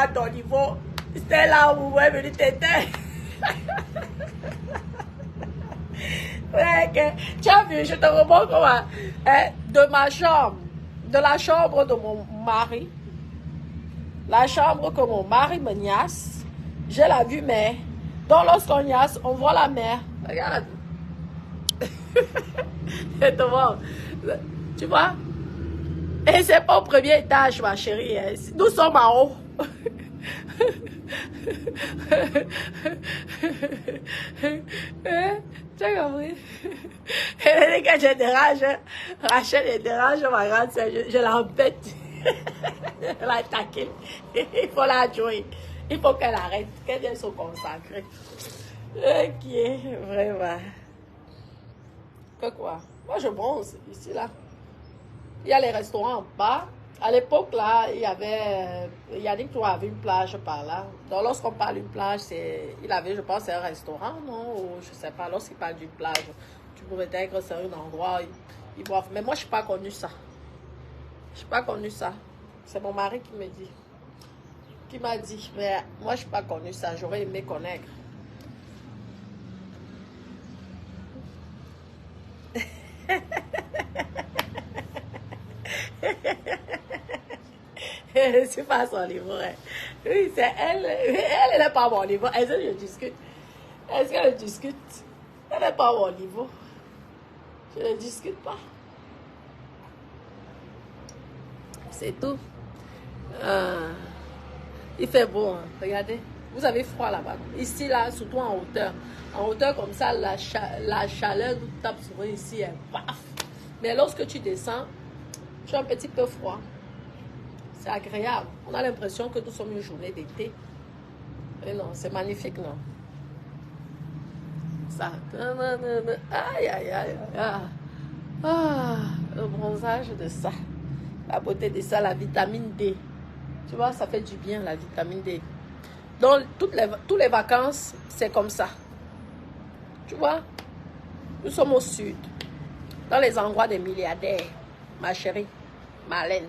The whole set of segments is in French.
à ton niveau. C'était là où vous êtes venu t'éteindre. Ouais, tu as vu, je te remontre comment. De ma chambre, de la chambre de mon mari, la chambre que mon mari me niasse, j'ai la vue mer. Donc lorsqu'on niasse, on voit la mer. Regarde. Tu vois? Et c'est pas au premier étage, ma chérie. Nous sommes en haut. Tu as compris? Et quand je dérange, Rachel elle dérange ma grande soeur, je l'embête. Je l'attaque. Il faut la jouer. Il faut qu'elle arrête, qu'elle se consacre. Ok, vraiment. Que quoi? Moi je bronze ici là. Il y a les restaurants en bas. À l'époque, là, il y avait... Yannick, tu avait une plage par là. Donc, lorsqu'on parle d'une plage, c'est... Il avait, je pense, un restaurant, non? Ou je sais pas. Lorsqu'il parle d'une plage, tu pourrais dire que c'est un endroit... Ils boivent. Mais moi, je n'ai pas connu ça. Je n'ai pas connu ça. C'est mon mari qui me dit. Qui m'a dit. Mais moi, je n'ai pas connu ça. J'aurais aimé connaître. Je suis pas à son niveau. Hein. Oui, c'est elle. Elle n'est pas à mon niveau. Est-ce que je discute? Est-ce que je discute? Elle n'est pas à mon niveau. Je ne discute pas. C'est tout. Il fait beau. Hein. Regardez. Vous avez froid là-bas. Ici, là, surtout en hauteur. En hauteur comme ça, la chaleur nous tape souvent ici. Hein. Paf. Mais lorsque tu descends, tu as un petit peu froid. C'est agréable. On a l'impression que nous sommes une journée d'été. Et non, c'est magnifique, non? Ça. Aïe, aïe, aïe. Ah, le bronzage de ça. La beauté de ça, la vitamine D. Tu vois, ça fait du bien, la vitamine D. Donc, toutes les vacances, c'est comme ça. Tu vois? Nous sommes au sud. Dans les endroits des milliardaires. Ma chérie, Marlène.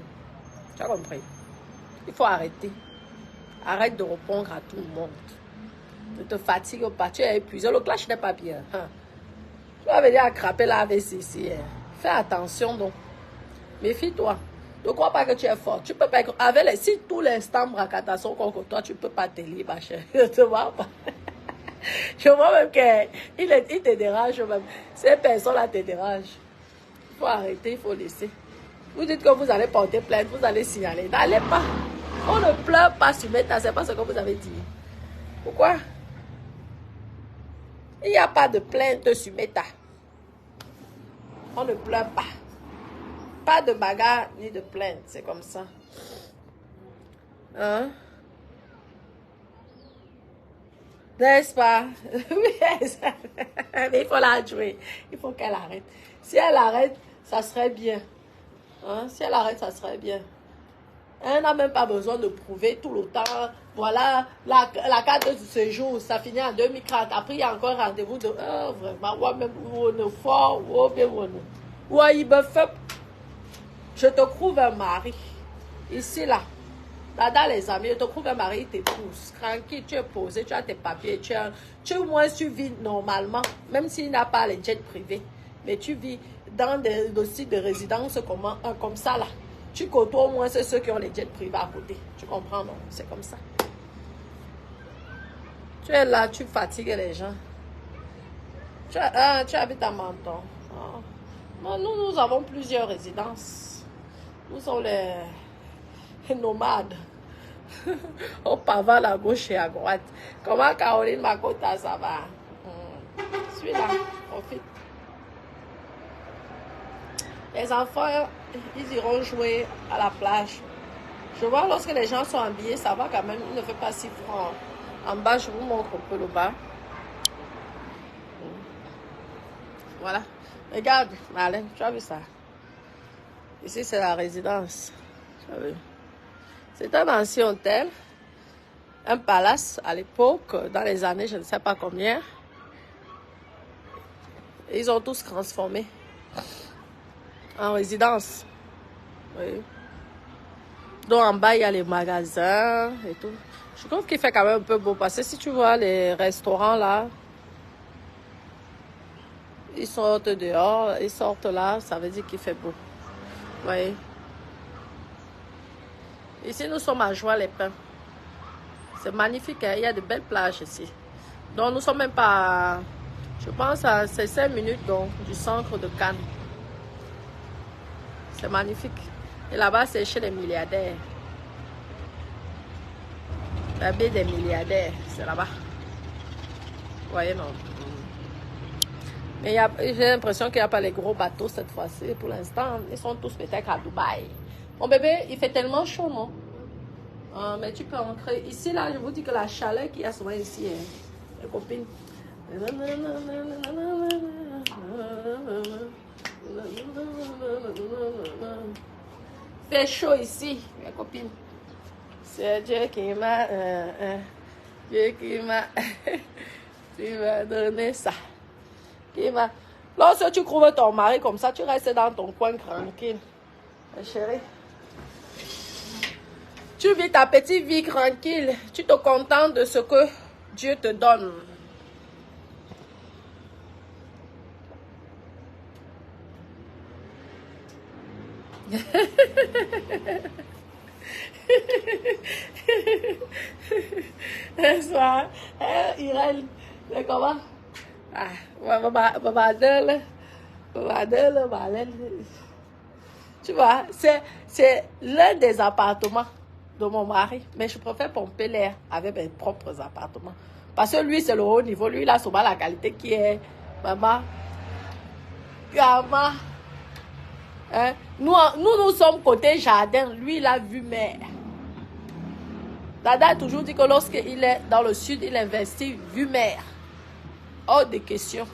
Tu as compris? Il faut arrêter. Arrête de répondre à tout le monde. Ne te fatigue pas. Tu es épuisé. Le clash n'est pas bien. Hein? Tu vas venir attraper la AVC. Hein? Fais attention donc. Méfie-toi. Ne crois pas que tu es fort. Tu peux pas. Avec les, si tous les stands bracata sont contre toi, tu ne peux pas te lire, ma chérie. Je te vois pas. Je vois même qu'il te dérange même. Ces personnes-là te dérangent. Il faut arrêter, il faut laisser. Vous dites que vous allez porter plainte, vous allez signaler. N'allez pas. On ne pleure pas sur Meta, c'est pas ce que vous avez dit. Pourquoi? Il n'y a pas de plainte sur Meta. On ne pleure pas. Pas de bagarre ni de plainte, c'est comme ça. Hein? N'est-ce pas? Oui, mais il faut la jouer. Il faut qu'elle arrête. Si elle arrête, ça serait bien. Hein? Si elle arrête, ça serait bien. Elle n'a même pas besoin de prouver tout le temps. Voilà, la carte de séjour, ça finit en 2004. Après, il y a encore un rendez-vous de... Oh, vraiment, ouais, même où on est fort, ou bien où on est. Ouais, il me fait... Je te trouve un mari. Ici, là. Là, dans les amis, je te trouve un mari, il t'épouse. Tranquille, tu es posé, tu as tes papiers. Au moins, tu vis normalement. Même s'il n'a pas les jets privés. Mais tu vis dans des sites de résidence comme ça, là. Tu côtoies au moins ceux qui ont les jets privés à côté. Tu comprends, non? C'est comme ça. Tu es là, tu fatigues les gens. Tu habites à Menton. Ah. Bon, nous avons plusieurs résidences. Nous sommes les nomades. On pavane à gauche et à droite. Comment Caroline Makota, ça va? Suis là, profite. Les enfants, ils iront jouer à la plage. Je vois lorsque les gens sont habillés, ça va quand même. Il ne fait pas si froid. En bas, je vous montre un peu le bas. Voilà. Regarde, Marlène, tu as vu ça? Ici, c'est la résidence. Tu as vu? C'est un ancien hôtel. Un palace à l'époque, dans les années, je ne sais pas combien. Ils ont tous transformé en résidence. Oui. Donc en bas, il y a les magasins et tout. Je trouve qu'il fait quand même un peu beau parce que si tu vois les restaurants là, ils sortent dehors, ils sortent là, ça veut dire qu'il fait beau. Vous voyez? Ici, nous sommes à Joie-les-Pins. C'est magnifique, hein? Il y a de belles plages ici. Donc nous sommes même pas, je pense, à 5 minutes donc, du centre de Cannes. C'est magnifique. Et là-bas, c'est chez les milliardaires. La baie des milliardaires, c'est là-bas. Vous voyez, non? Mais j'ai l'impression qu'il n'y a pas les gros bateaux cette fois-ci. Pour l'instant, ils sont tous peut-être à Dubaï. Mon bébé, il fait tellement chaud, non? Mais tu peux entrer. Ici, là, je vous dis que la chaleur qu'il y a souvent ici, hein, les copines. Il fait chaud ici, mes copines. C'est Dieu qui m'a... Dieu qui m'a... Tu m'as donné ça. Lorsque tu trouves ton mari comme ça, tu restes dans ton coin tranquille. Chérie. Tu vis ta petite vie tranquille. Tu te contentes de ce que Dieu te donne. Ça, Irène, comment? Ah, tu vois, c'est l'un des appartements de mon mari, mais je préfère pomper l'air avec mes propres appartements. Parce que lui, c'est le haut niveau. Lui, il a souvent la qualité qui est, maman, maman. Hein? Nous sommes côté jardin. Lui, il a vu mer. Dada a toujours dit que lorsqu'il est dans le sud, il investit vue mer. Hors de question.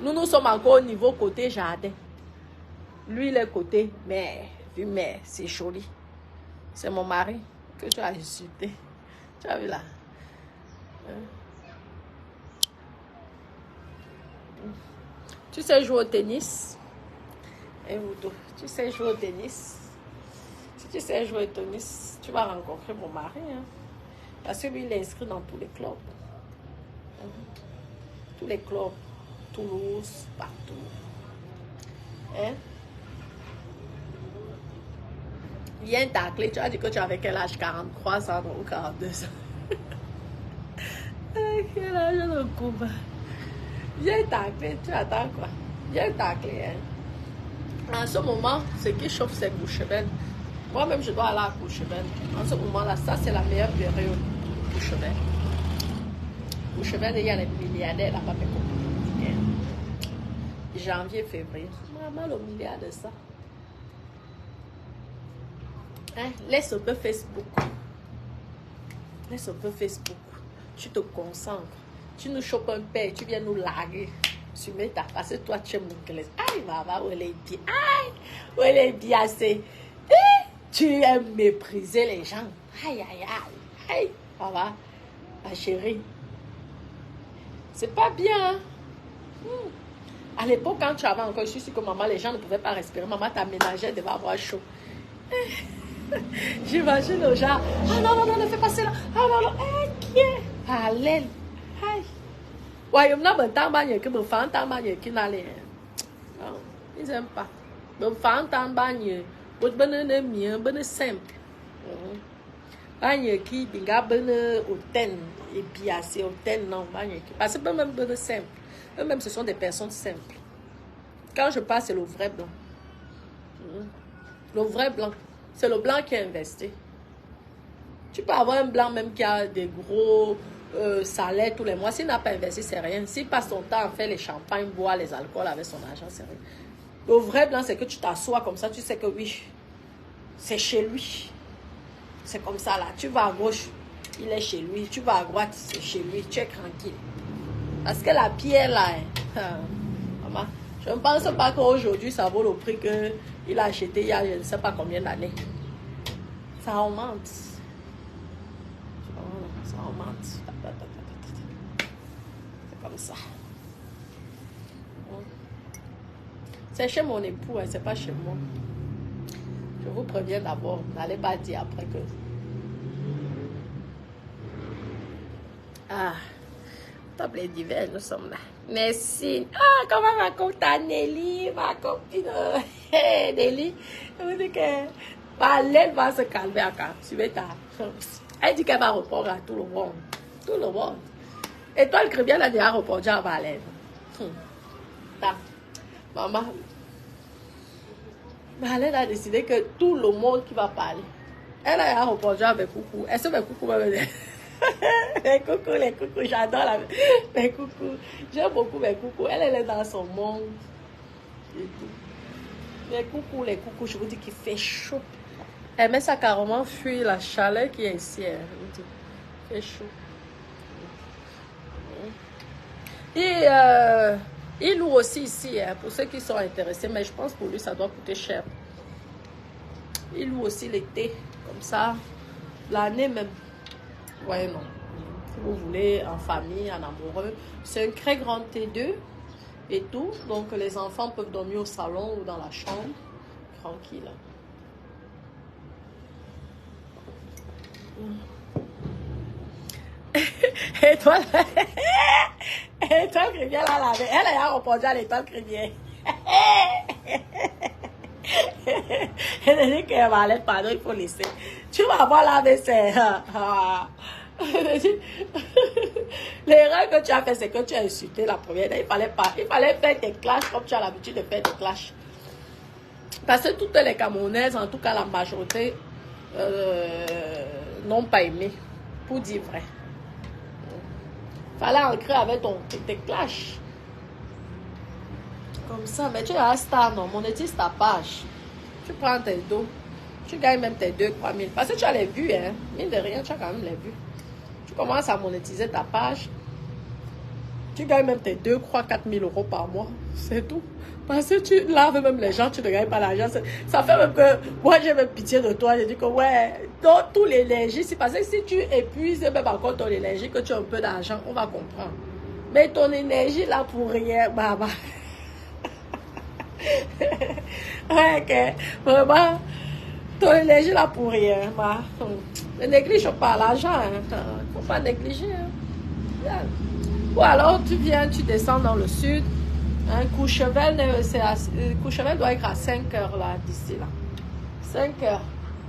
Nous sommes encore au niveau côté jardin. Lui, il est côté mer. Vue mer, c'est joli. C'est mon mari que tu as insulté. Tu as vu là? Tu sais jouer au tennis? Et vous deux, tu sais jouer au tennis? Si tu sais jouer au tennis, tu vas rencontrer mon mari. Hein? Parce que lui, il est inscrit dans tous les clubs. Tous les clubs. Toulouse, partout. Hein? Viens tacler. Tu as dit que tu avais quel âge? 43 ans ou 42 ans? Quel âge de coupe? Viens tacler. Tu attends quoi? Viens tacler. Hein? En ce moment, ce qui chauffe, c'est Courchevel. Moi-même, je dois aller à Courchevel. En ce moment-là, ça, c'est la meilleure période pour Courchevel. Courchevel, il y a les milliardaires là-bas, mes copines. Janvier, février. Maman, le milliard de ça. Hein? Laisse un peu Facebook. Laisse un peu Facebook. Tu te concentres. Tu nous chopes un père, tu viens nous larguer. Tu mets ta face, toi tu es mon classe. Aïe, maman, où elle est bien. Aïe, où elle est bien, c'est. Tu aimes mépriser les gens. Aïe, aïe, aïe. Aïe, maman, ma chérie. C'est pas bien. Hein? À l'époque, quand tu avais encore, je suis sûre que maman, les gens ne pouvaient pas respirer. Maman t'aménageait, devait avoir chaud. J'imagine aux gens. Ah non, non, non, ne fais pas cela. Ah non, non, qui est parallèle. Aïe. Ouais, il y a un temps que me fait un temps qui n'allait. Ils n'aiment pas. Me fait un temps bonne simple. Bagné qui binga bonne hôtel et puis assez hôtel non bagné qui parce que même bonne simple. Eux-mêmes ce sont des personnes simples. Quand je parle c'est le vrai blanc. Le vrai blanc. C'est le blanc qui a investi. Tu peux avoir un blanc même qui a des gros salaires tous les mois. S'il n'a pas investi, c'est rien. S'il passe son temps à faire les champagnes, boire les alcools avec son argent, c'est rien. Le vrai blanc, c'est que tu t'assois comme ça, tu sais que oui, c'est chez lui. C'est comme ça là. Tu vas à gauche, il est chez lui. Tu vas à droite, c'est chez lui. Tu es tranquille. Parce que la pierre là, maman, je ne pense pas qu'aujourd'hui ça vaut le prix qu'il a acheté il y a je ne sais pas combien d'années. Ça augmente. Ça augmente. C'est comme ça. C'est chez mon époux, hein, c'est pas chez moi. Je vous préviens d'abord. N'allez pas dire après que... Ah, top les divers, nous sommes là. Merci. Ah, comment ma copine Nelly, ma copine Nelly, elle me dit que elle va se calmer à quand. Elle dit qu'elle va répondre à tout le monde. Tout le monde. Et toi, le Crébien a déjà répondu à Valène. Maman, Valène a décidé que tout le monde qui va parler, elle a répondu avec coucou. Elle se fait coucou même. Les coucous, j'adore les coucous. J'aime beaucoup mes coucous. Elle est dans son monde. Et tout. Les coucous, je vous dis qu'il fait chaud. Elle met ça carrément fuir la chaleur qui est ici. Je vous dis, il fait chaud. Et il loue aussi ici, hein, pour ceux qui sont intéressés, mais je pense pour lui, ça doit coûter cher. Il loue aussi l'été, comme ça, l'année même. Ouais, non. Si vous voulez, en famille, en amoureux. C'est un très grand T2 et tout. Donc, les enfants peuvent dormir au salon ou dans la chambre. Tranquille. Et toi, l'étoile Crémière, là, elle a répondu à l'étoile Crémière. Elle a dit qu'elle va aller, pardon, il faut laisser. Tu vas voir la vaisselle. L'erreur que tu as fait, c'est que tu as insulté la première. Il fallait faire tes clashs comme tu as l'habitude de faire tes clashs. Parce que toutes les Camerounaises, en tout cas la majorité, n'ont pas aimé. Pour dire vrai. Fallait ancrer avec tes clashs. Comme ça, mais tu es un star, non? Monétise ta page. Tu prends tes dos. Tu gagnes même tes 2-3 000. Parce que tu as les vues, hein. Mine de rien, tu as quand même les vues. Tu commences à monétiser ta page. Tu gagnes même tes 2-4 000 euros par mois. C'est tout. Parce que tu laves même les gens, tu ne gagnes pas l'argent. Ça fait même que moi j'ai même pitié de toi. Je dis que ouais, dans tout l'énergie, c'est parce que si tu épuises même encore ton énergie, que tu as un peu d'argent, on va comprendre. Mais ton énergie là pour rien, baba. Ouais, okay. Vraiment, ton énergie là pour rien. Bah. Ne néglige pas l'argent. Hein. Faut pas négliger. Hein. Ou alors tu viens, tu descends dans le sud. Hein, Courchevel doit être à 5 heures là, d'ici là. 5 heures.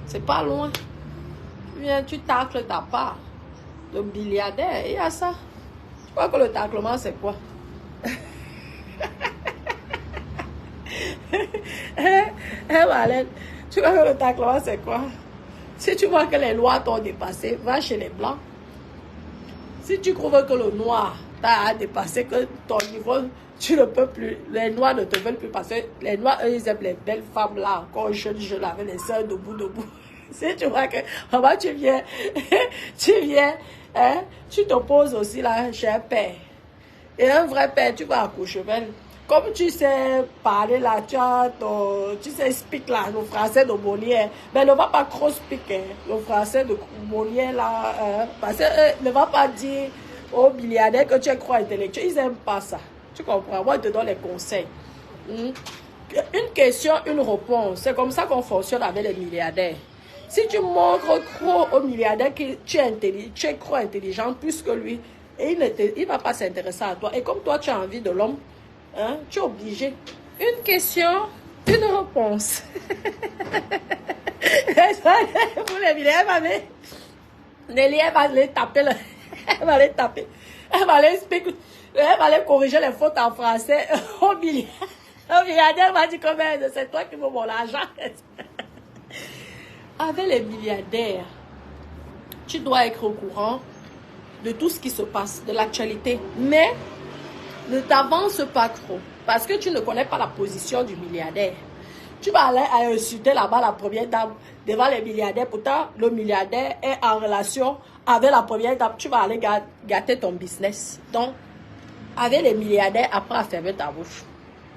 C'est pas loin. Tu viens, tu tacles ta part de milliardaire. Il y a ça. Tu crois que le taclement, c'est quoi? Valène, tu crois que le taclement, c'est quoi? Si tu vois que les lois t'ont dépassé, va chez les blancs. Si tu trouves que le noir t'a dépassé, que ton niveau, tu ne peux plus, les noirs ne te veulent plus passer. Les noirs, eux, ils aiment les belles femmes là, encore jeunes, avec les seins debout. Si tu vois que, vraiment, tu viens, hein, tu te poses aussi là chez un père. Et un vrai père, tu vas à Courchevel. Comme tu sais parler là, tu sais speak là, le français de Molière, mais ne va pas trop speak, hein, le français de Molière là, parce que ne va pas dire aux milliardaires que tu es croix intellectuel, ils n'aiment pas ça. Tu comprends? Moi, je te donne les conseils. Une question, une réponse. C'est comme ça qu'on fonctionne avec les milliardaires. Si tu montres trop aux milliardaires que tu es trop intelligent plus que lui, et il ne va pas s'intéresser à toi. Et comme toi, tu as envie de l'homme, hein, tu es obligé. Une question, une réponse. Pour les milliardaires, Nelly, elle va aller taper. Elle va aller taper. Elle va aller corriger les fautes en français au milliardaire. Le milliardaire va dire comment c'est toi qui veux mon argent. Avec les milliardaires, tu dois être au courant de tout ce qui se passe, de l'actualité. Mais ne t'avance pas trop. Parce que tu ne connais pas la position du milliardaire. Tu vas aller insulter là-bas la première dame devant les milliardaires. Pourtant, le milliardaire est en relation avec la première dame. Tu vas aller gâter ton business. Donc, avec les milliardaires, apprends à fermer ta bouche.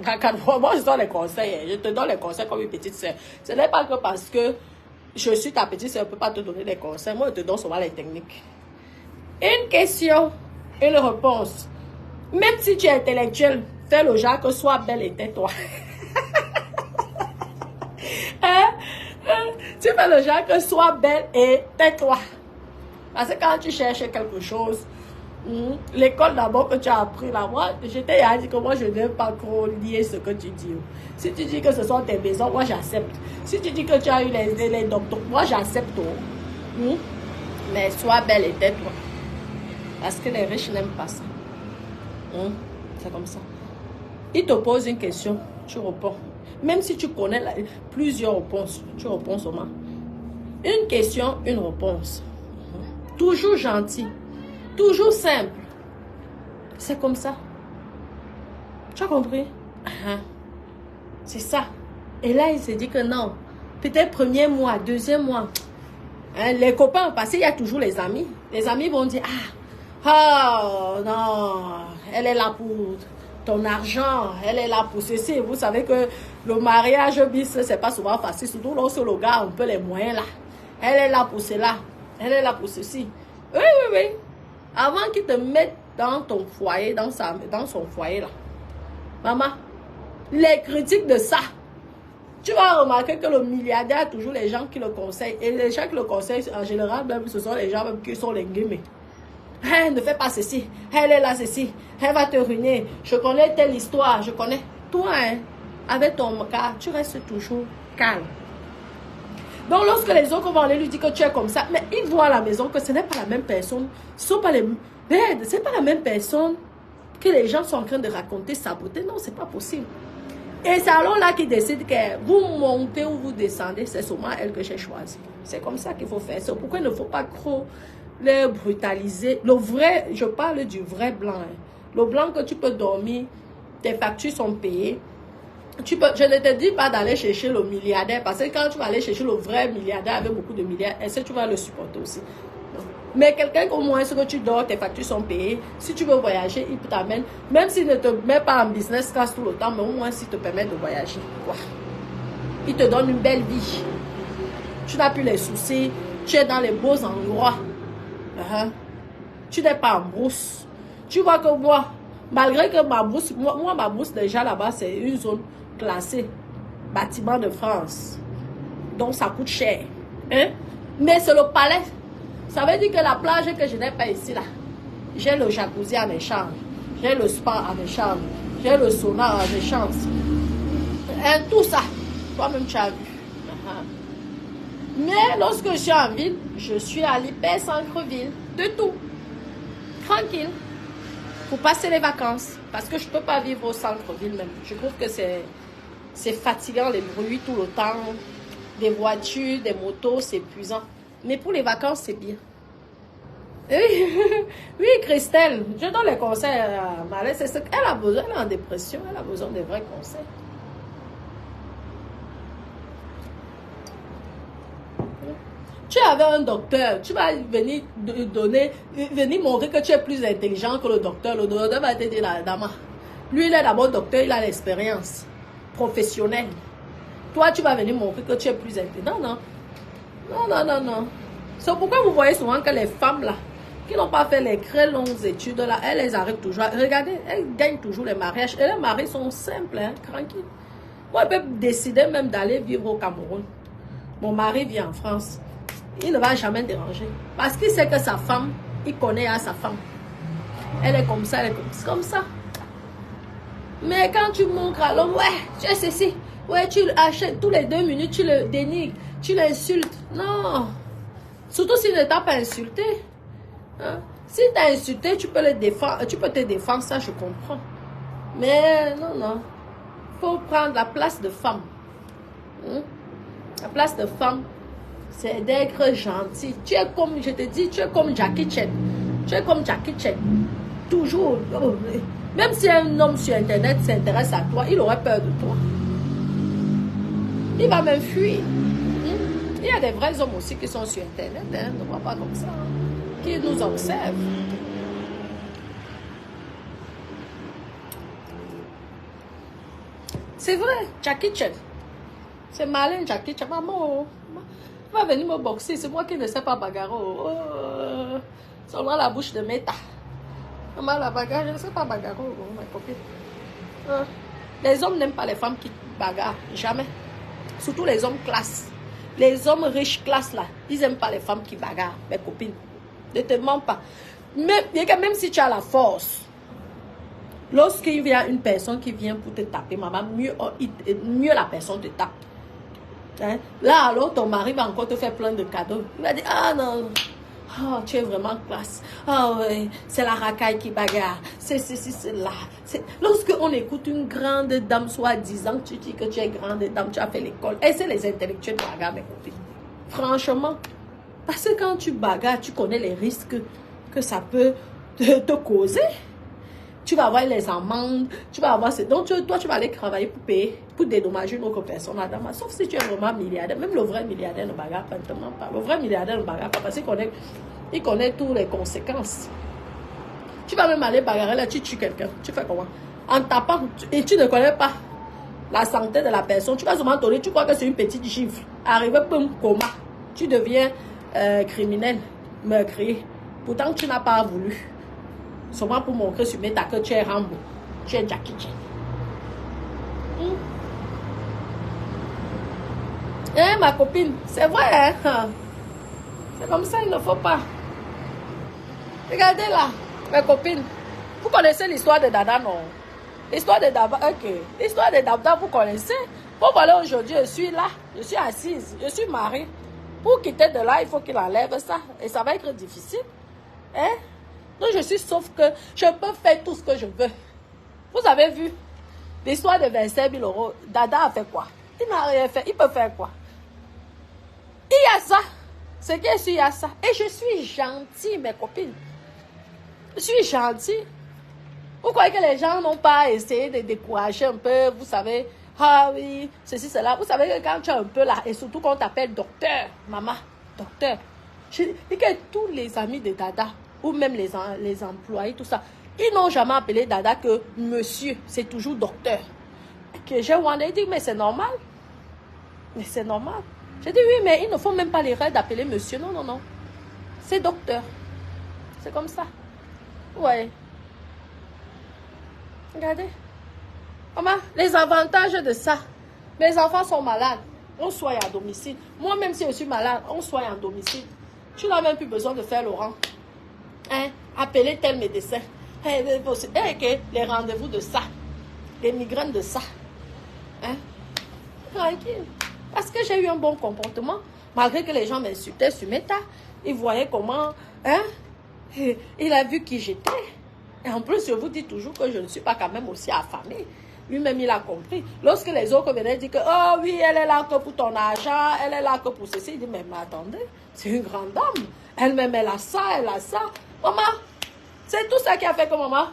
Moi, je donne les conseils. Je te donne les conseils comme une petite soeur. Ce n'est pas que parce que je suis ta petite soeur, je ne peux pas te donner des conseils. Moi, je te donne souvent les techniques. Une question, une réponse. Même si tu es intellectuel, fais le genre que sois belle et tais-toi. Hein? Tu fais le genre que sois belle et tais-toi. Parce que quand tu cherches quelque chose, l'école d'abord que tu as appris là, moi, je t'ai dit que moi, je n'aime pas trop lier ce que tu dis. Si tu dis que ce sont tes maisons, moi, j'accepte. Si tu dis que tu as eu les docteurs, moi, j'accepte. Mais sois belle et tais-toi. Parce que les riches n'aiment pas ça. C'est comme ça. Il te pose une question, tu réponds. Même si tu connais plusieurs réponses, tu réponds seulement. Une question, une réponse. Toujours gentil. Toujours simple. C'est comme ça. Tu as compris? C'est ça. Et là, il s'est dit que non. Peut-être premier mois, deuxième mois. Les copains, parce qu'il y a toujours les amis. Les amis vont dire, non, elle est là pour ton argent, elle est là pour ceci. Vous savez que le mariage bis, c'est pas souvent facile. Surtout lorsque le gars a un peu les moyens là. Elle est là pour cela. Elle est là pour ceci. Oui. Avant qu'il te mette dans ton foyer, dans son foyer là. Maman, les critiques de ça. Tu vas remarquer que le milliardaire a toujours les gens qui le conseillent. Et les gens qui le conseillent, en général, même, ce sont les gens même qui sont les guillemets. Ne fais pas ceci. Elle est là, ceci. Elle va te ruiner. Je connais telle histoire. Je connais. Toi, avec ton cas, tu restes toujours calme. Donc, lorsque les autres vont aller lui dire que tu es comme ça, mais ils voient à la maison que ce n'est pas la même personne. Ce ne c'est pas la même personne que les gens sont en train de raconter sa beauté. Non, c'est pas possible. Et c'est alors là qu'ils décident que vous montez ou vous descendez, c'est seulement elle que j'ai choisi. C'est comme ça qu'il faut faire. C'est pourquoi il ne faut pas trop les brutaliser. Le vrai, je parle du vrai blanc. Le blanc que tu peux dormir, tes factures sont payées. Je ne te dis pas d'aller chercher le milliardaire, parce que quand tu vas aller chercher le vrai milliardaire avec beaucoup de milliards, est-ce que tu vas le supporter aussi? Non. Mais quelqu'un qu'au moins, ce que tu dors, tes factures sont payées. Si tu veux voyager, il t'amène. Même s'il ne te met pas en business class tout le temps, mais au moins s'il te permet de voyager. Quoi. Il te donne une belle vie. Tu n'as plus les soucis. Tu es dans les beaux endroits. Tu n'es pas en brousse. Tu vois que moi, malgré que ma brousse, ma brousse déjà là-bas, c'est une zone classée. Bâtiment de France. Donc ça coûte cher. Mais c'est le palais. Ça veut dire que la plage que je n'ai pas ici là, j'ai le jacuzzi en échange, j'ai le spa en échange, j'ai le sauna en échange. Et tout ça, toi-même tu as vu. Mais lorsque je suis en ville, je suis à l'hyper-centre-ville, de tout. Tranquille. Pour passer les vacances. Parce que je ne peux pas vivre au centre-ville même. Je trouve que c'est fatigant, les bruits tout le temps. Des voitures, des motos, c'est épuisant. Mais pour les vacances, c'est bien. Oui, Christelle, je donne les conseils à Malais. C'est ce qu'elle a besoin. Elle est en dépression. Elle a besoin de vrais conseils. Tu avais un docteur, tu vas venir venir montrer que tu es plus intelligent que le docteur. Le docteur va te dire, la dame, lui, il est d'abord docteur, il a l'expérience professionnelle. Toi, tu vas venir montrer que tu es plus intelligent. Non. C'est pourquoi vous voyez souvent que les femmes là, qui n'ont pas fait les très longues études là, elles les arrivent toujours. Regardez, elles gagnent toujours les mariages. Et les maris sont simples, tranquilles. Moi, je peux décider même d'aller vivre au Cameroun. Mon mari vit en France. Il ne va jamais déranger. Parce qu'il sait que sa femme, il connaît à sa femme. Elle est comme ça, elle est comme ça. Mais quand tu montres à l'homme, ouais, tu es ceci. Ouais, tu l'achètes tous les 2 minutes, tu le dénigres, tu l'insultes. Non. Surtout s'il ne t'a pas insulté. Si tu as insulté, tu peux le défendre, tu peux te défendre, ça je comprends. Mais non. Il faut prendre la place de femme. La place de femme, c'est d'être gentil. Tu es comme, je te dis, tu es comme Jackie Chan. Tu es comme Jackie Chan. Toujours. Même si un homme sur Internet s'intéresse à toi, il aurait peur de toi. Il va même fuir. Il y a des vrais hommes aussi qui sont sur Internet. Ne vois pas comme ça. Qui nous observent. C'est vrai, Jackie Chan. C'est malin, Jackie Chan. Maman, va venir me boxer. C'est moi qui ne sais pas bagarrer. Seulement la bouche de Meta. Maman, la bagarre, je ne sais pas bagarrer, ma copine. Les hommes n'aiment pas les femmes qui bagarrent. Jamais. Surtout les hommes classe. Les hommes riches classe là, ils n'aiment pas les femmes qui bagarrent, mes copines. Ne te mens pas. Même si tu as la force, lorsqu'il y a une personne qui vient pour te taper, maman, mieux la personne te tape. Hein? Là, alors, ton mari va encore te faire plein de cadeaux. Il va dire, ah non, oh, tu es vraiment classe. Ah ouais, c'est la racaille qui bagarre. C'est là. Lorsque on écoute une grande dame, soi-disant, tu dis que tu es grande dame, tu as fait l'école. Et c'est les intellectuels qui bagarrent, mes copines. Franchement. Parce que quand tu bagarres, tu connais les risques que ça peut te causer. Tu vas avoir les amendes, tu vas avoir... Donc, toi, tu vas aller travailler pour payer, pour dédommager une autre personne. Sauf si tu es vraiment milliardaire. Même le vrai milliardaire ne bagarre pas. Le vrai milliardaire ne bagarre pas parce qu'il connaît toutes les conséquences. Tu vas même aller bagarrer là, tu tues quelqu'un. Tu fais comment? En tapant, et tu ne connais pas la santé de la personne. Tu vas seulement donner, tu crois que c'est une petite gifle. Arrivé, boum, coma. Tu deviens criminel, meurtrier. Pourtant, tu n'as pas voulu. Seulement pour montrer sur Meta que tu es Rambo. Tu es Jackie Chan. Hein, ma copine? C'est vrai, hein? C'est comme ça, il ne faut pas. Regardez là, mes copines. Vous connaissez l'histoire de Dada, non? L'histoire de Dada, ok. L'histoire de Dada, vous connaissez? Bon, voilà, aujourd'hui, je suis là. Je suis assise. Je suis mariée. Pour quitter de là, il faut qu'il enlève ça. Et ça va être difficile. Hein? Donc, je suis sauf que je peux faire tout ce que je veux. Vous avez vu l'histoire de 25 000 euros. Dada a fait quoi? Il n'a rien fait. Il peut faire quoi? Il y a ça. C'est qu'il y a ça. Et je suis gentille, mes copines. Je suis gentille. Vous croyez que les gens n'ont pas essayé de décourager un peu, vous savez, ah oui, ceci, cela. Vous savez que quand tu es un peu là, et surtout quand on t'appelle docteur, maman, docteur, je dis que tous les amis de Dada, ou même les employés, tout ça, ils n'ont jamais appelé Dada que monsieur, c'est toujours docteur. Que j'ai dit, mais c'est normal. Mais c'est normal. J'ai dit, oui, mais il ne faut même pas l'erreur d'appeler monsieur. Non, non, non. C'est docteur. C'est comme ça. Ouais. Regardez. Maman, les avantages de ça. Mes enfants sont malades. On soigne à domicile. Moi, même si je suis malade, on soigne à domicile. Tu n'as même plus besoin de faire le rang. Hein? Appeler tel médecin. Les rendez-vous de ça. Les migraines de ça. Hein? Tranquille. Parce que j'ai eu un bon comportement. Malgré que les gens m'insultaient sur Meta. Ils voyaient comment... Hein? Il a vu qui j'étais. Et en plus, je vous dis toujours que je ne suis pas quand même aussi affamée. Lui-même, il a compris. Lorsque les autres venaient dire que, oh oui, elle est là que pour ton argent, elle est là que pour ceci. Il dit, mais attendez, c'est une grande dame. Elle-même, elle a ça, elle a ça. Maman, c'est tout ça qui a fait que maman,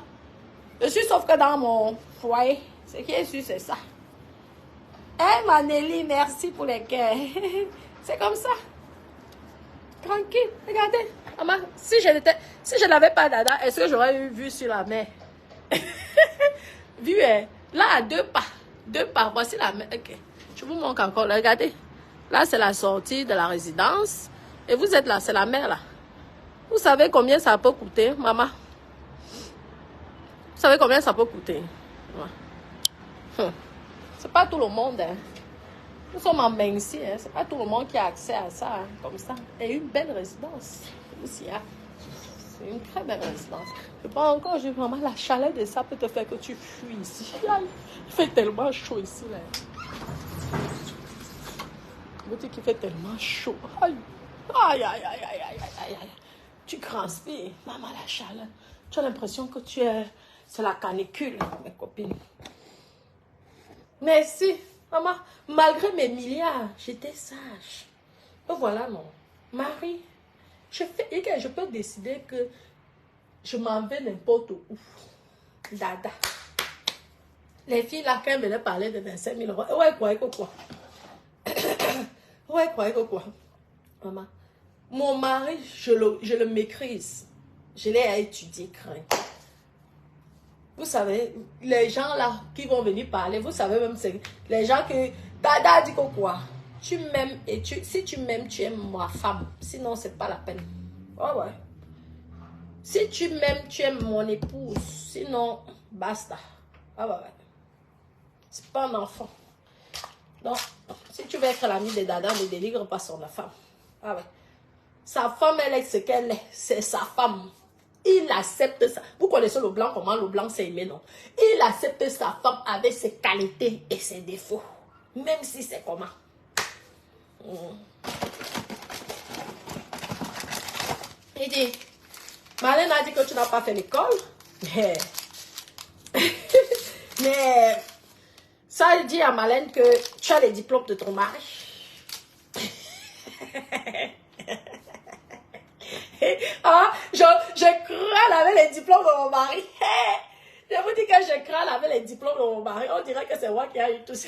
je suis sauf que dans mon foyer, ce qui est sûr, c'est ça. Hein, Manélie, merci pour les cœurs. C'est comme ça. Tranquille, regardez. Maman, si je n'avais pas Dada, est-ce que j'aurais eu vue sur la mer? Vue, là, à 2 pas. 2 pas, voici la mer. Ok, je vous montre encore. Là, regardez. Là, c'est la sortie de la résidence. Et vous êtes là, c'est la mer, là. Vous savez combien ça peut coûter, maman? Vous savez combien ça peut coûter? Ouais. C'est pas tout le monde, hein. Nous sommes en main ici, hein. C'est pas tout le monde qui a accès à ça, hein, comme ça. Et une belle résidence. Aussi, hein. C'est une très belle résidence. Je pense encore, je dis, maman, la chaleur de ça peut te faire que tu fuis ici. Il fait tellement chaud ici, là. Je me dis qu'il fait tellement chaud. Aïe, aïe, aïe, aïe, aïe, aïe, aïe, aïe. Tu transpires. Maman, la chaleur. Tu as l'impression que tu es... C'est la canicule, mes copines. Merci. Maman, malgré mes milliards, j'étais sage. Et voilà, non. Marie, je peux décider que je m'en vais n'importe où. Dada. Les filles là, quand elles venaient parler de 25 000 euros, ouais, quoi, quoi. Ouais, quoi, quoi. Maman, mon mari, je le maîtrise. Je l'ai à étudier, craint. Vous savez, les gens là qui vont venir parler, vous savez même, c'est les gens que Dada dit quoi. Tu m'aimes et si tu m'aimes, tu aimes ma femme. Sinon, c'est pas la peine. Oh ouais. Si tu m'aimes, tu aimes mon épouse. Sinon, basta. Ah ouais. C'est pas un enfant. Non. Si Si tu veux être l'ami de Dada, ne dénigre pas son femme. Ah ouais. Sa femme, elle est ce qu'elle est. C'est sa femme. Il accepte ça. Vous connaissez le blanc, comment le blanc s'est aimé, non? Il accepte sa femme avec ses qualités et ses défauts. Même si c'est comment. Il dit, Marlène a dit que tu n'as pas fait l'école. Mais ça dit à Marlène que tu as les diplômes de ton mari. Ah, je crâne avec les diplômes de mon mari. Je vous dis que je crâne avec les diplômes de mon mari. On dirait que c'est moi qui ai eu tout ça.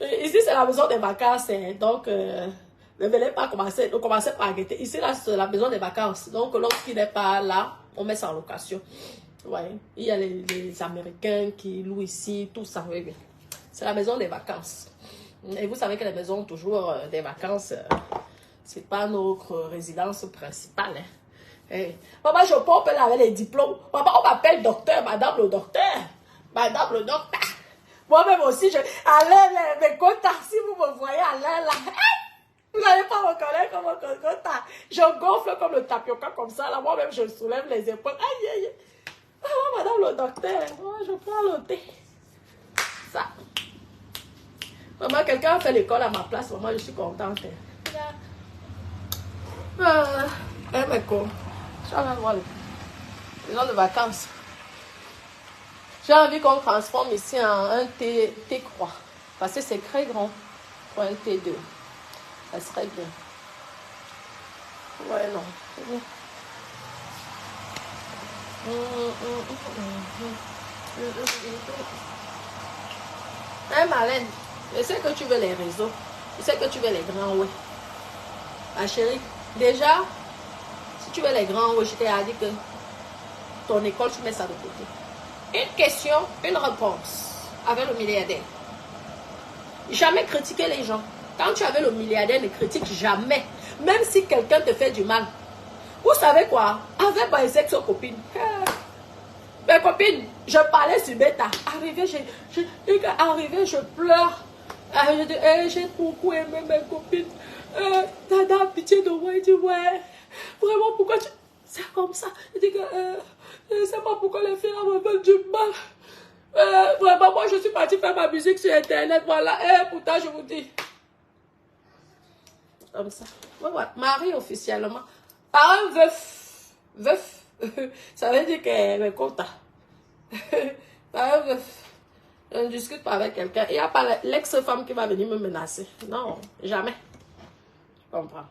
Ici, c'est la maison des vacances. Donc, ne venez pas commencer. Ne commencez pas à guetter. Ici, là, c'est la maison des vacances. Donc, lorsqu'il n'est pas là, on met ça en location. Ouais. Il y a les Américains qui louent ici, tout ça. Oui. C'est la maison des vacances. Et vous savez que les maisons, toujours des vacances, c'est pas notre résidence principale. Hein. Hey. Maman, je pompe là avec les diplômes. Maman, on m'appelle docteur, madame le docteur. Madame le docteur. Moi-même aussi, Alain, mes contacts, si vous me voyez, Alain, là, vous n'allez pas me reconnaître comme un contact. Je gonfle comme le tapioca, comme ça, là. Moi-même, je soulève les épaules. Aïe, aïe, aïe. Ah, madame le docteur, moi, je prends le thé. Ça. Maman, quelqu'un a fait l'école à ma place. Maman, je suis contente. Mais quoi? Je vais voir les gens de vacances. J'ai envie qu'on transforme ici en un T3. Parce que c'est très grand pour un T2. Ça serait bien. Ouais, non. C'est bien. Hein, Marlène? Je sais que tu veux les réseaux. Je sais que tu veux les grands ouais. Ma chérie, déjà, si tu veux les grands ouais, je t'ai dit que ton école, tu mets ça de côté. Une question, une réponse avec le milliardaire. Jamais critiquer les gens. Quand tu es avec le milliardaire, ne critique jamais. Même si quelqu'un te fait du mal. Vous savez quoi? Avec mes ex-copines. Mes copines, je parlais sur Beta. Arrivé, je pleure. J'ai beaucoup aimé mes copines. Dada, pitié de moi. Il dit, ouais. Vraiment, pourquoi tu... C'est comme ça. Il dit que... je ne sais pas pourquoi les filles me veulent du mal. Vraiment, moi, je suis partie faire ma musique sur Internet. Voilà. Pourtant, je vous dis. Comme ça. Voilà. Marie officiellement. Par un veuf. Veuf. Ça veut dire qu'elle est contente. Par un veuf. Je ne discute pas avec quelqu'un. Il n'y a pas l'ex-femme qui va venir me menacer. Non, jamais. Je comprends.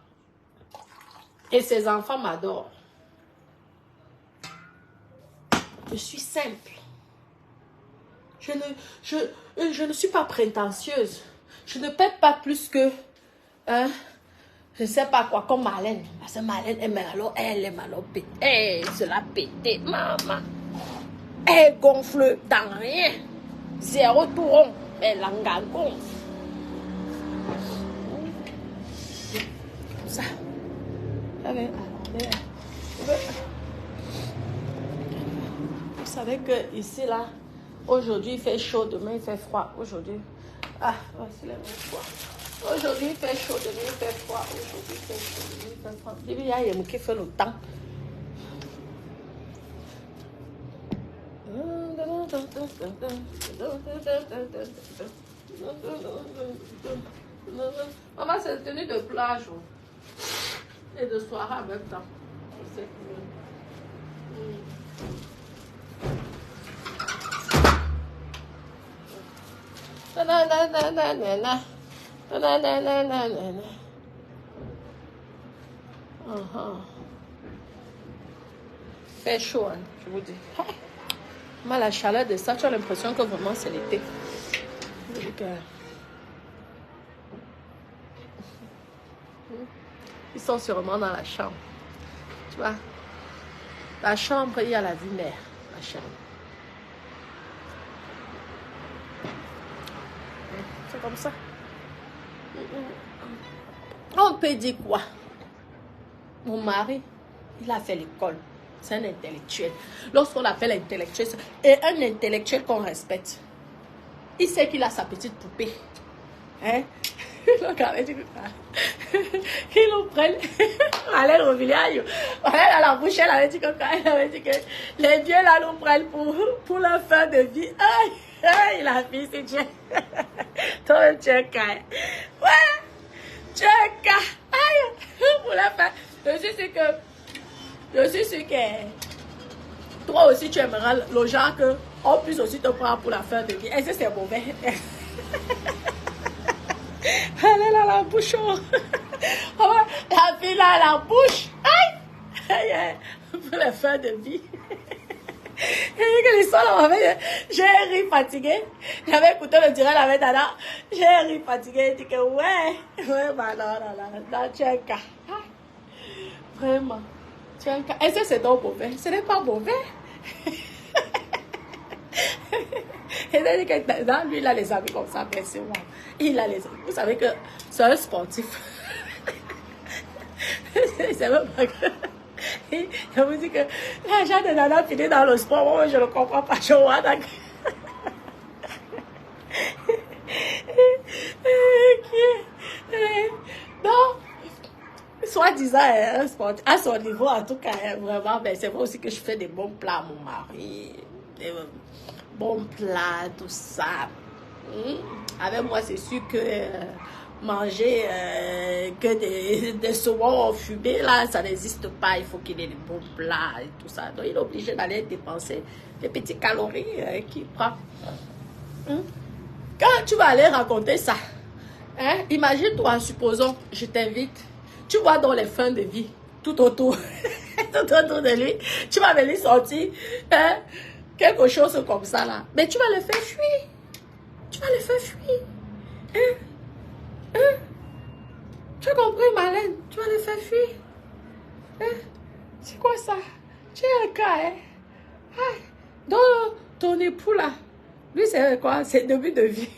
Et ses enfants m'adorent. Je suis simple. Je ne suis pas prétentieuse. Je ne pète pas plus que... je ne sais pas quoi, comme Marlène. Parce que Marlène, elle est malo pétée. Elle se l'a pété. Maman. Elle gonfle dans rien. Zéro touron. Elle en gonfle. Comme ça. Vous savez que ici, là, aujourd'hui, il fait chaud, demain, il fait froid. Aujourd'hui, voici les mêmes fois. Aujourd'hui, il fait chaud, demain, il fait froid. Aujourd'hui, il fait chaud, demain, il fait froid. Il y a un qui fait le temps. Maman, c'est tenue de plage et de soirée en même temps. Fait chaud, hein, je vous dis. Mais la chaleur de ça, tu as l'impression que vraiment c'est l'été. Ils sont sûrement dans la chambre. Tu vois, la chambre, il y a la vue mer. La chambre. C'est comme ça. On peut dire quoi? Mon mari, il a fait l'école. C'est un intellectuel. Lorsqu'on appelle intellectuel, et un intellectuel qu'on respecte, il sait qu'il a sa petite poupée. Hein? Donc, avec du qu'ils nous prennent. Allez, au village. Allez, à la bouche, elle avait dit que les vieux là nous prennent pour la fin de vie. Aïe, aïe, la fille, c'est Dieu. Toi, tu es cas. Ouais, tu es cas. Aïe, pour la fin. Je suis sûr que toi aussi, tu aimeras le genre que on puisse aussi te prendre pour la fin de vie. Est-ce que c'est mauvais? Elle est là, la bouche. La fille là, la bouche. Aïe! Aïe, aïe. Pour la fin de vie. J'ai ri fatigué. J'avais écouté le direct avec Dada. J'ai ri fatigué. Il dit que ouais, bah non, tu es un cas. Vraiment. Tu es un cas. Est-ce que c'est donc mauvais? Ce n'est pas mauvais. Et là, lui, il a les amis comme ça, mais c'est moi. Il a les amis. Vous savez que c'est un sportif. C'est même pas que. Je vous dis que l'argent de Nana finit dans le sport. Moi, je ne comprends pas. Je vois d'accord. Non. Soi-disant, un sportif. À son niveau, en tout cas, vraiment, mais c'est vrai aussi que je fais des bons plats à mon mari. Bon plat, tout ça. Avec moi, c'est sûr que manger que des saumons fumés, là, ça n'existe pas. Il faut qu'il ait des bons plats et tout ça. Donc, il est obligé d'aller dépenser des petites calories qu'il prend. Quand tu vas aller raconter ça, imagine-toi, supposons, je t'invite, tu vois dans les fins de vie, tout autour, tout autour de lui, tu vas venir sortir, quelque chose comme ça là. Mais tu vas le faire fuir. Tu vas le faire fuir. Tu as compris, Marlène? Tu vas le faire fuir. C'est quoi ça? Tu es un cas, hein? Donc, ton époux là, lui c'est quoi? C'est début de vie.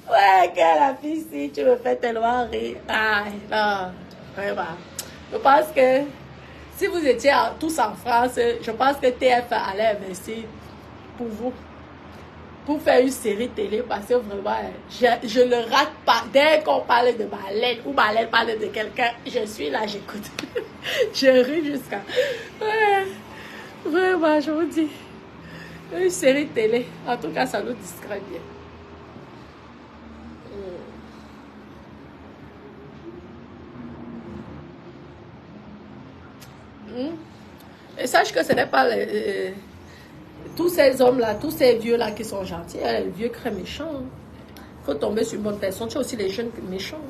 Ouais, que la fille, si tu me fais tellement rire. Non, vraiment. Je pense que si vous étiez tous en France, je pense que TF allait investir pour vous, pour faire une série télé, parce que vraiment, je ne rate pas. Dès qu'on parle de Marlène, ou Marlène parle de quelqu'un, je suis là, j'écoute. Je ris jusqu'à... Ouais, vraiment, je vous dis. Une série télé, en tout cas, ça nous distrait bien. Et sache que ce n'est pas tous ces hommes-là, tous ces vieux-là qui sont gentils. Les vieux très méchants. Il faut tomber sur une bonne personne. Tu as aussi les jeunes méchants.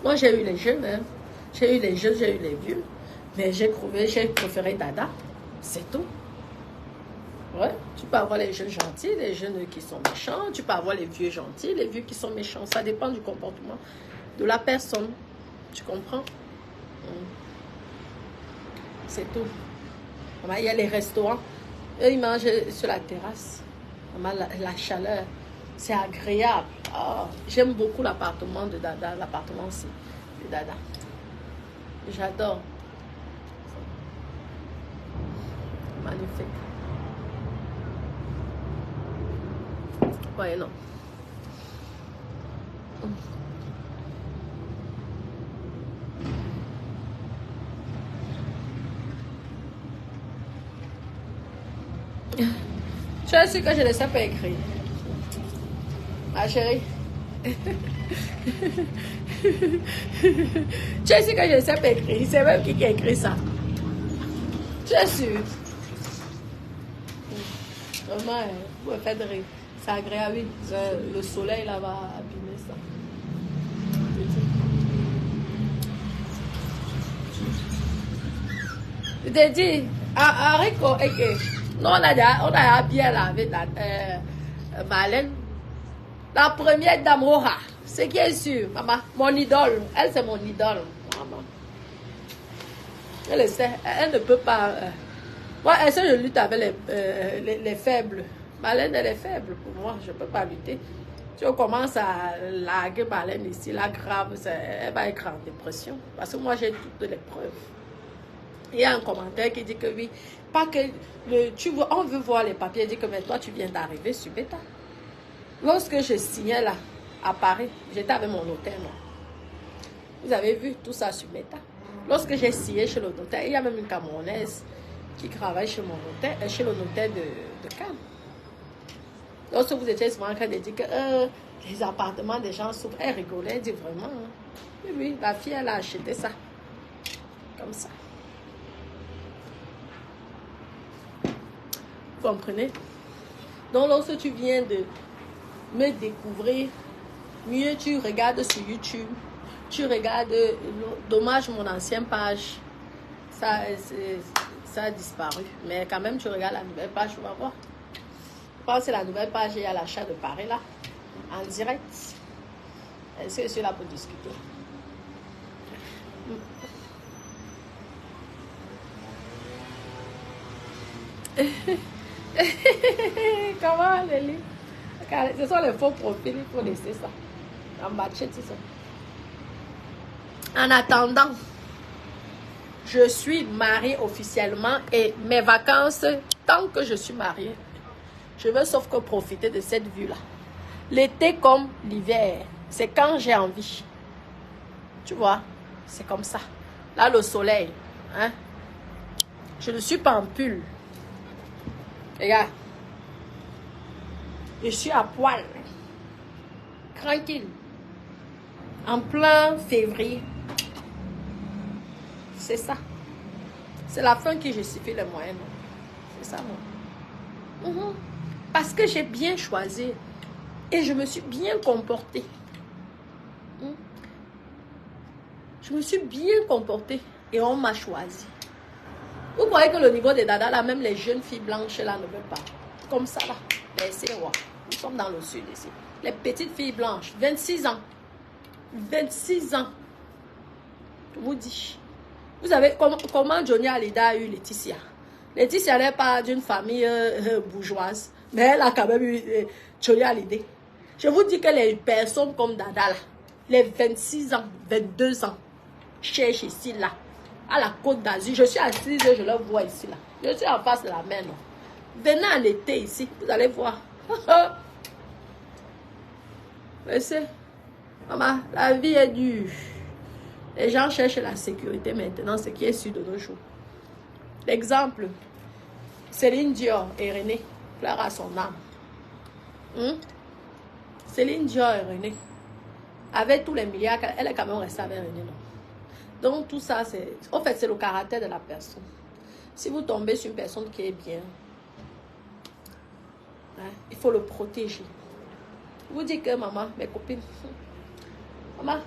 Moi, j'ai eu les jeunes. Hein. J'ai eu les jeunes, j'ai eu les vieux. Mais j'ai préféré Dada. C'est tout. Ouais. Tu peux avoir les jeunes gentils, les jeunes qui sont méchants. Tu peux avoir les vieux gentils, les vieux qui sont méchants. Ça dépend du comportement de la personne. Tu comprends? C'est tout. Il y a les restaurants. Eux, ils mangent sur la terrasse. La chaleur. C'est agréable. Oh, j'aime beaucoup l'appartement de Dada. L'appartement-ci de Dada. J'adore. Magnifique. Ouais, non. Tu es sûr que je ne sais pas écrire? Ma chérie. Tu es sûr que je ne sais pas écrire? C'est même qui a écrit ça? Tu es sûr? Vraiment, vous me faites rire. C'est agréable. Le soleil là va abîmer ça. Je t'ai dit, Arico, nous, on a bien lavé Marlène. La première dame, ce qui est sûr, maman, mon idole. Elle, c'est mon idole. Maman. Elle le sait. Elle ne peut pas. Moi, elle sait, je lutte avec les faibles. Marlène, elle est faible pour moi. Je ne peux pas lutter. Tu commences à larguer baleine ici, là, grave, elle va être en dépression. Parce que moi, j'ai toutes les preuves. Il y a un commentaire qui dit que oui, pas que on veut voir les papiers, il dit que mais toi, tu viens d'arriver sur Meta. Lorsque je signais là, à Paris, j'étais avec mon notaire, non? Vous avez vu tout ça sur Meta. Lorsque j'ai signé chez le notaire, il y a même une Camerounaise qui travaille chez mon notaire, chez le notaire de Cannes. Lorsque vous étiez souvent en train de dire que les appartements des gens souffrent, elle rigolait, elle dit vraiment. Hein? Oui, oui, la fille, elle a acheté ça. Comme ça. Vous comprenez? Donc, lorsque tu viens de me découvrir, mieux tu regardes sur YouTube, tu regardes, dommage mon ancienne page, ça a disparu. Mais quand même, tu regardes la nouvelle page, tu vas voir. Je pense que c'est la nouvelle page, il y a l'achat de Paris là, en direct. Est-ce que je suis là pour discuter? Comment, Lélie? Ce sont les faux profils, il faut laisser ça. En matchet, c'est ça. En attendant, je suis mariée officiellement et mes vacances, tant que je suis mariée, je veux sauf que profiter de cette vue-là. L'été comme l'hiver, c'est quand j'ai envie. Tu vois, c'est comme ça. Là, le soleil, hein? Je ne suis pas en pull. Regarde. Je suis à poil. Tranquille. En plein février. C'est ça. C'est la fin qui justifie les moyens. C'est ça, moi. Parce que j'ai bien choisi. Et je me suis bien comportée. Je me suis bien comportée. Et on m'a choisi. Vous croyez que le niveau des dada, là, même les jeunes filles blanches, là, ne veulent pas. Comme ça, là. Laissez voir. Nous sommes dans le sud ici. Les petites filles blanches, 26 ans. 26 ans. Je vous dis. Vous savez comment Johnny Hallyday a eu Laetitia? Laetitia n'est pas d'une famille bourgeoise. Mais elle a quand même eu Johnny Hallyday. Je vous dis que les personnes comme Dada, là, les 26 ans, 22 ans, cherchent ici, là, à la Côte d'Azur. Je suis assise, je le vois ici, là. Je suis en face de la mer, non. Venez en été ici, vous allez voir. Laissez. Maman, la vie est dure. Les gens cherchent la sécurité maintenant, ce qui est sûr de nos jours. L'exemple, Céline Dion et René, pleure à son âme. Céline Dion et René, avec tous les milliards, elle est quand même restée avec René, non? Donc tout ça, c'est... En fait, c'est le caractère de la personne. Si vous tombez sur une personne qui est bien, hein, il faut le protéger. Vous dites que maman, mes copines, maman,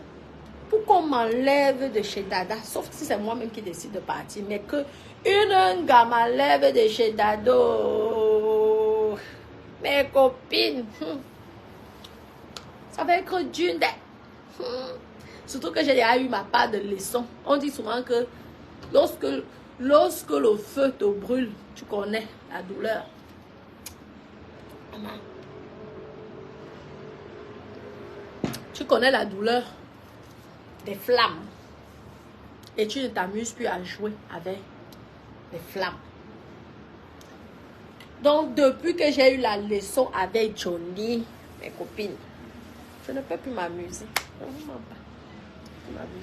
pour qu'on m'enlève de chez Dada, sauf si c'est moi-même qui décide de partir, mais que une gamme m'enlève de chez Dado, mes copines, ça va être d'une. Surtout que j'ai déjà eu ma part de leçon. On dit souvent que lorsque le feu te brûle, tu connais la douleur. Maman. Tu connais la douleur des flammes. Et tu ne t'amuses plus à jouer avec les flammes. Donc, depuis que j'ai eu la leçon avec Johnny, mes copines, je ne peux plus m'amuser. Vraiment pas.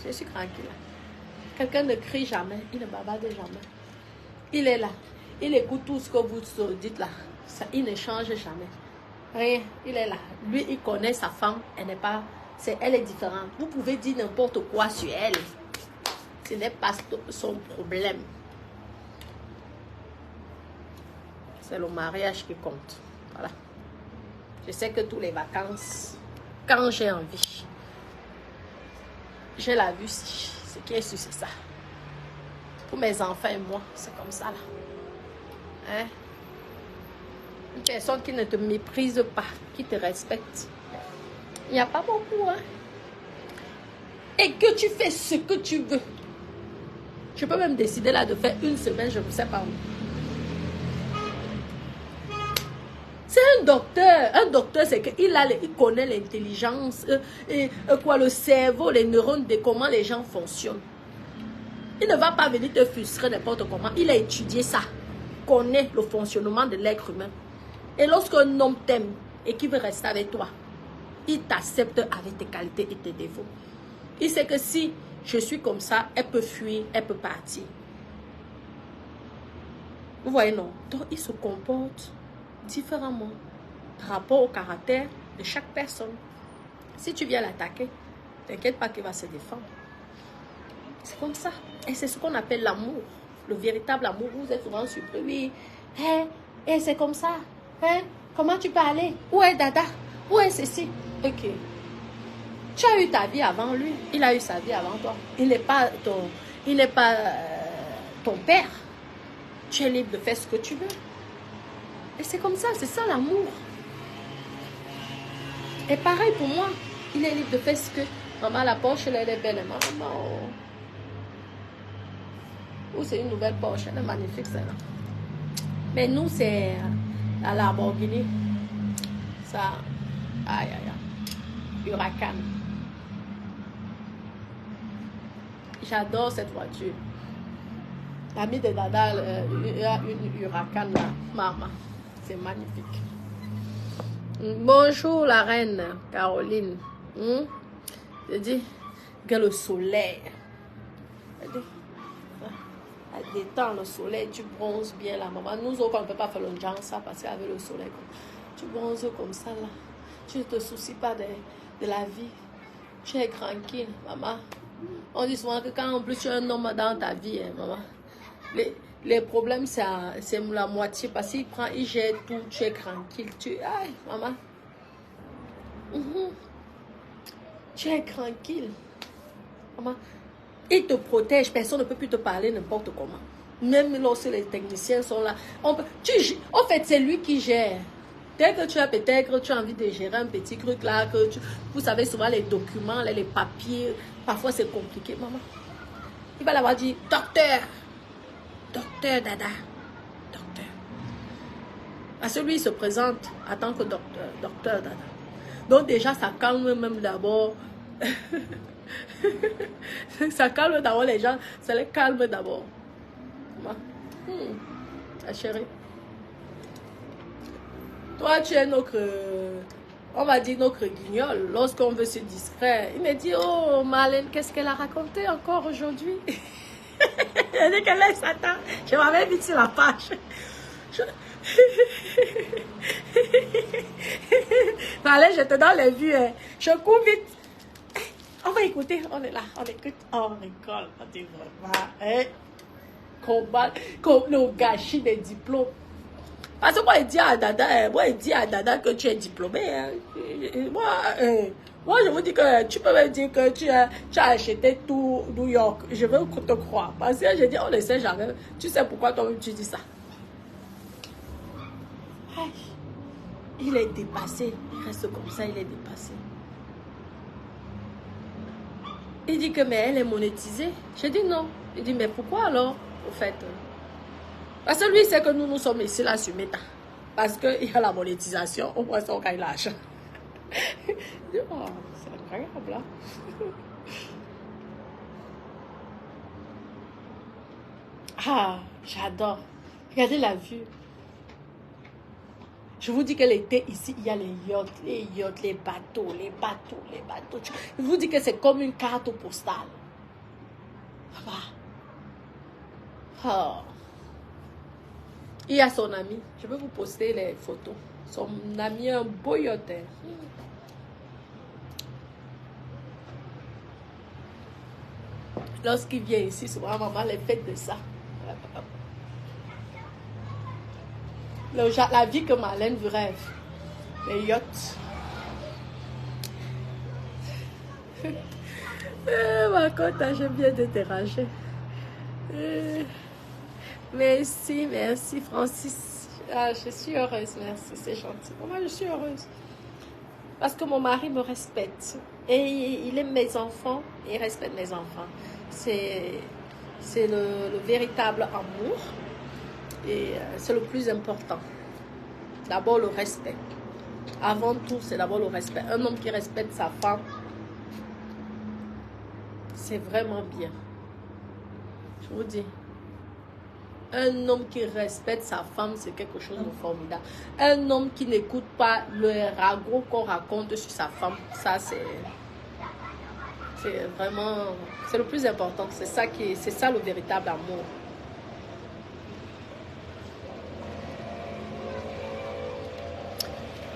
Je suis tranquille. Quelqu'un ne crie jamais. Il ne bavarde jamais. Il est là. Il écoute tout ce que vous dites là. Ça, il ne change jamais. Rien. Il est là. Lui, il connaît sa femme. Elle est différente. Vous pouvez dire n'importe quoi sur elle. Ce n'est pas son problème. C'est le mariage qui compte. Voilà. Je sais que toutes les vacances, quand j'ai envie, j'ai la vue, ce qui est sûr, c'est ça. Pour mes enfants et moi, c'est comme ça là. Hein? Une personne qui ne te méprise pas, qui te respecte. Il n'y a pas beaucoup, hein? Et que tu fais ce que tu veux. Je peux même décider là de faire une semaine, je ne sais pas où. C'est Un docteur, c'est qu'il connaît l'intelligence, le cerveau, les neurones, de comment les gens fonctionnent. Il ne va pas venir te frustrer n'importe comment. Il a étudié ça. Connaît le fonctionnement de l'être humain. Et lorsqu'un homme t'aime et qu'il veut rester avec toi, il t'accepte avec tes qualités et tes défauts. Il sait que si je suis comme ça, elle peut fuir, elle peut partir. Vous voyez, non? Donc, il se comporte différemment par rapport au caractère de chaque personne. Si tu viens l'attaquer, t'inquiète pas qu'il va se défendre. C'est comme ça. Et c'est ce qu'on appelle l'amour. Le véritable amour. Vous êtes souvent surpris. Oui. C'est comme ça. Comment tu peux aller? Où est Dada? Où est ceci? Ok. Tu as eu ta vie avant lui. Il a eu sa vie avant toi. Il n'est pas ton père. Tu es libre de faire ce que tu veux. Et c'est comme ça. C'est ça l'amour. Et pareil pour moi. Il est libre de faire ce que... Maman, la Porsche, elle est belle. Maman, oh. Ou c'est une nouvelle Porsche. Elle est magnifique, celle-là. Mais nous, c'est la Lamborghini. Ça... Aïe, aïe, aïe. Huracan. J'adore cette voiture. L'ami de Dada, il y a une Huracan là. Maman, c'est magnifique. Bonjour la reine Caroline. Je dis que le soleil. Elle détend le soleil, tu bronzes bien là, maman. Nous autres, on ne peut pas faire le genre ça parce qu'avec le soleil, tu bronzes comme ça là. Tu ne te soucies pas de la vie. Tu es tranquille, maman. On dit souvent que quand en plus tu es un homme dans ta vie, hein, maman, les problèmes, c'est la moitié. Parce qu'il prend, il gère tout, tu es tranquille. Aïe, maman. Tu es tranquille. Maman. Il te protège, personne ne peut plus te parler n'importe comment. Même lorsque les techniciens sont là. En fait, c'est lui qui gère. Dès que tu as peut-être, tu as envie de gérer un petit truc là, vous savez souvent les documents, les papiers, parfois c'est compliqué, maman. Il va l'avoir dit, docteur Dada, docteur. Parce que lui, il se présente en tant que docteur Dada. Donc déjà, ça calme même d'abord. Ça calme d'abord les gens, ça les calme d'abord. La chérie. Toi, tu es notre, on va dire notre guignol. Lorsqu'on veut se distraire, il me dit, oh Marlène, qu'est-ce qu'elle a raconté encore aujourd'hui? Elle dit qu'elle laisse attendre. Je m'avais mis sur la page. Marlène, je te donne les vues. Hein. Je cours vite. On va écouter, on est là, on écoute, on rigole, on dit vraiment, combat, comme le gâchis des diplômes. Parce que moi, il dit à Dada que tu es diplômé. Hein. Moi, je vous dis que tu peux me dire que tu as acheté tout New York. Je veux te croire. Parce que je dis, on ne sait jamais. Tu sais pourquoi toi-même tu dis ça. Aïe. Il est dépassé. Il reste comme ça, il est dépassé. Il dit que mais elle est monétisée. Je dis non. Il dit mais pourquoi alors au fait? Parce que lui c'est que nous sommes ici là sur Meta. Parce qu'il y a la monétisation. Au moins on gagne l'argent. Oh, c'est incroyable là. Ah, j'adore. Regardez la vue. Je vous dis que l'été, ici, il y a les yachts, les bateaux. Je vous dis que c'est comme une carte postale. Oh. Il y a son ami. Je vais vous poster les photos. Son ami, un beau yacht. Lorsqu'il vient ici, souvent, maman les fait de ça. La vie que Marlène vous rêve. Les yachts. Ma cote, j'aime bien te déranger. Merci Francis. Ah, je suis heureuse, merci, c'est gentil. Moi, je suis heureuse. Parce que mon mari me respecte. Et il aime mes enfants, et il respecte mes enfants. C'est le véritable amour. Et c'est le plus important. D'abord le respect. Avant tout, c'est d'abord le respect. Un homme qui respecte sa femme, c'est vraiment bien. Je vous dis. Un homme qui respecte sa femme, c'est quelque chose de formidable. Un homme qui n'écoute pas le ragot qu'on raconte sur sa femme, ça c'est vraiment, c'est le plus important. C'est ça le véritable amour.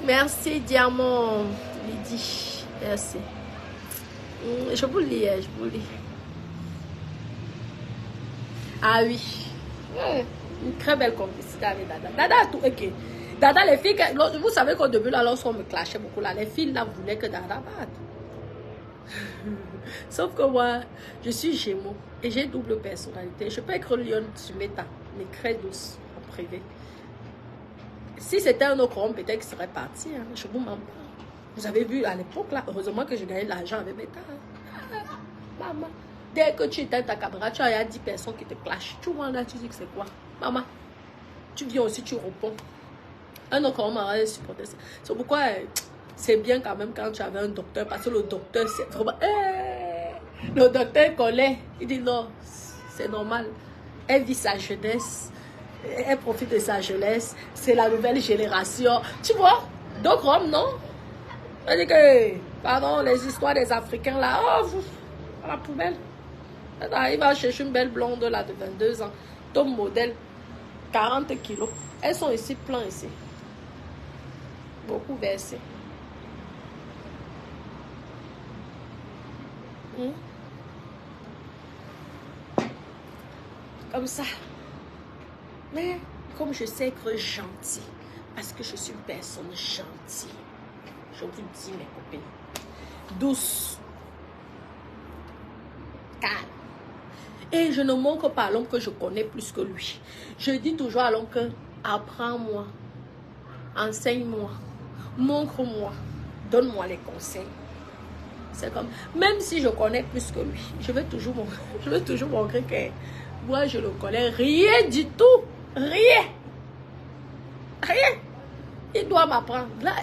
Merci Diamant Lydie, merci. Je vous lis, je vous lis. Ah oui. Une très belle complicité avec Dada. Dada a tout, ok. Dada, les filles, vous savez qu'au début, là, lorsqu'on me clashait beaucoup, là, les filles, là, voulaient que Dada batte. Sauf que moi, je suis Gémeaux et j'ai double personnalité. Je peux être lion sur méta, mais très douce en privé. Si c'était un autre homme, peut-être qu'il serait parti. Hein. Je vous mens pas. Vous avez vu à l'époque, là, heureusement que je gagnais de l'argent avec méta. Maman. Dès que tu éteins ta caméra, tu as 10 personnes qui te clashent. Tu vois là, tu dis que c'est quoi? Maman, tu viens aussi, tu réponds. Un autre homme m'a supporté ça. C'est pourquoi c'est bien quand même quand tu avais un docteur. Parce que le docteur, c'est vraiment... le docteur connaît. Il dit non, c'est normal. Elle vit sa jeunesse. Elle profite de sa jeunesse. C'est la nouvelle génération. Tu vois? D'autres hommes, non? On dit que, pardon, les histoires des Africains là, oh, à la poubelle. Il va chercher une belle blonde là de 22 ans, top modèle, 40 kilos. Elles sont ici, plein ici. Beaucoup versées. Comme ça. Mais comme je sais être gentil, parce que je suis une personne gentille, je vous dis mes copines, douce, calme. Et je ne manque pas à l'homme que je connais plus que lui. Je dis toujours à l'homme que apprends-moi, enseigne-moi, montre-moi, donne-moi les conseils. C'est comme, même si je connais plus que lui, je vais toujours montrer que moi je ne connais rien du tout. Rien. Rien. Il doit m'apprendre. Là,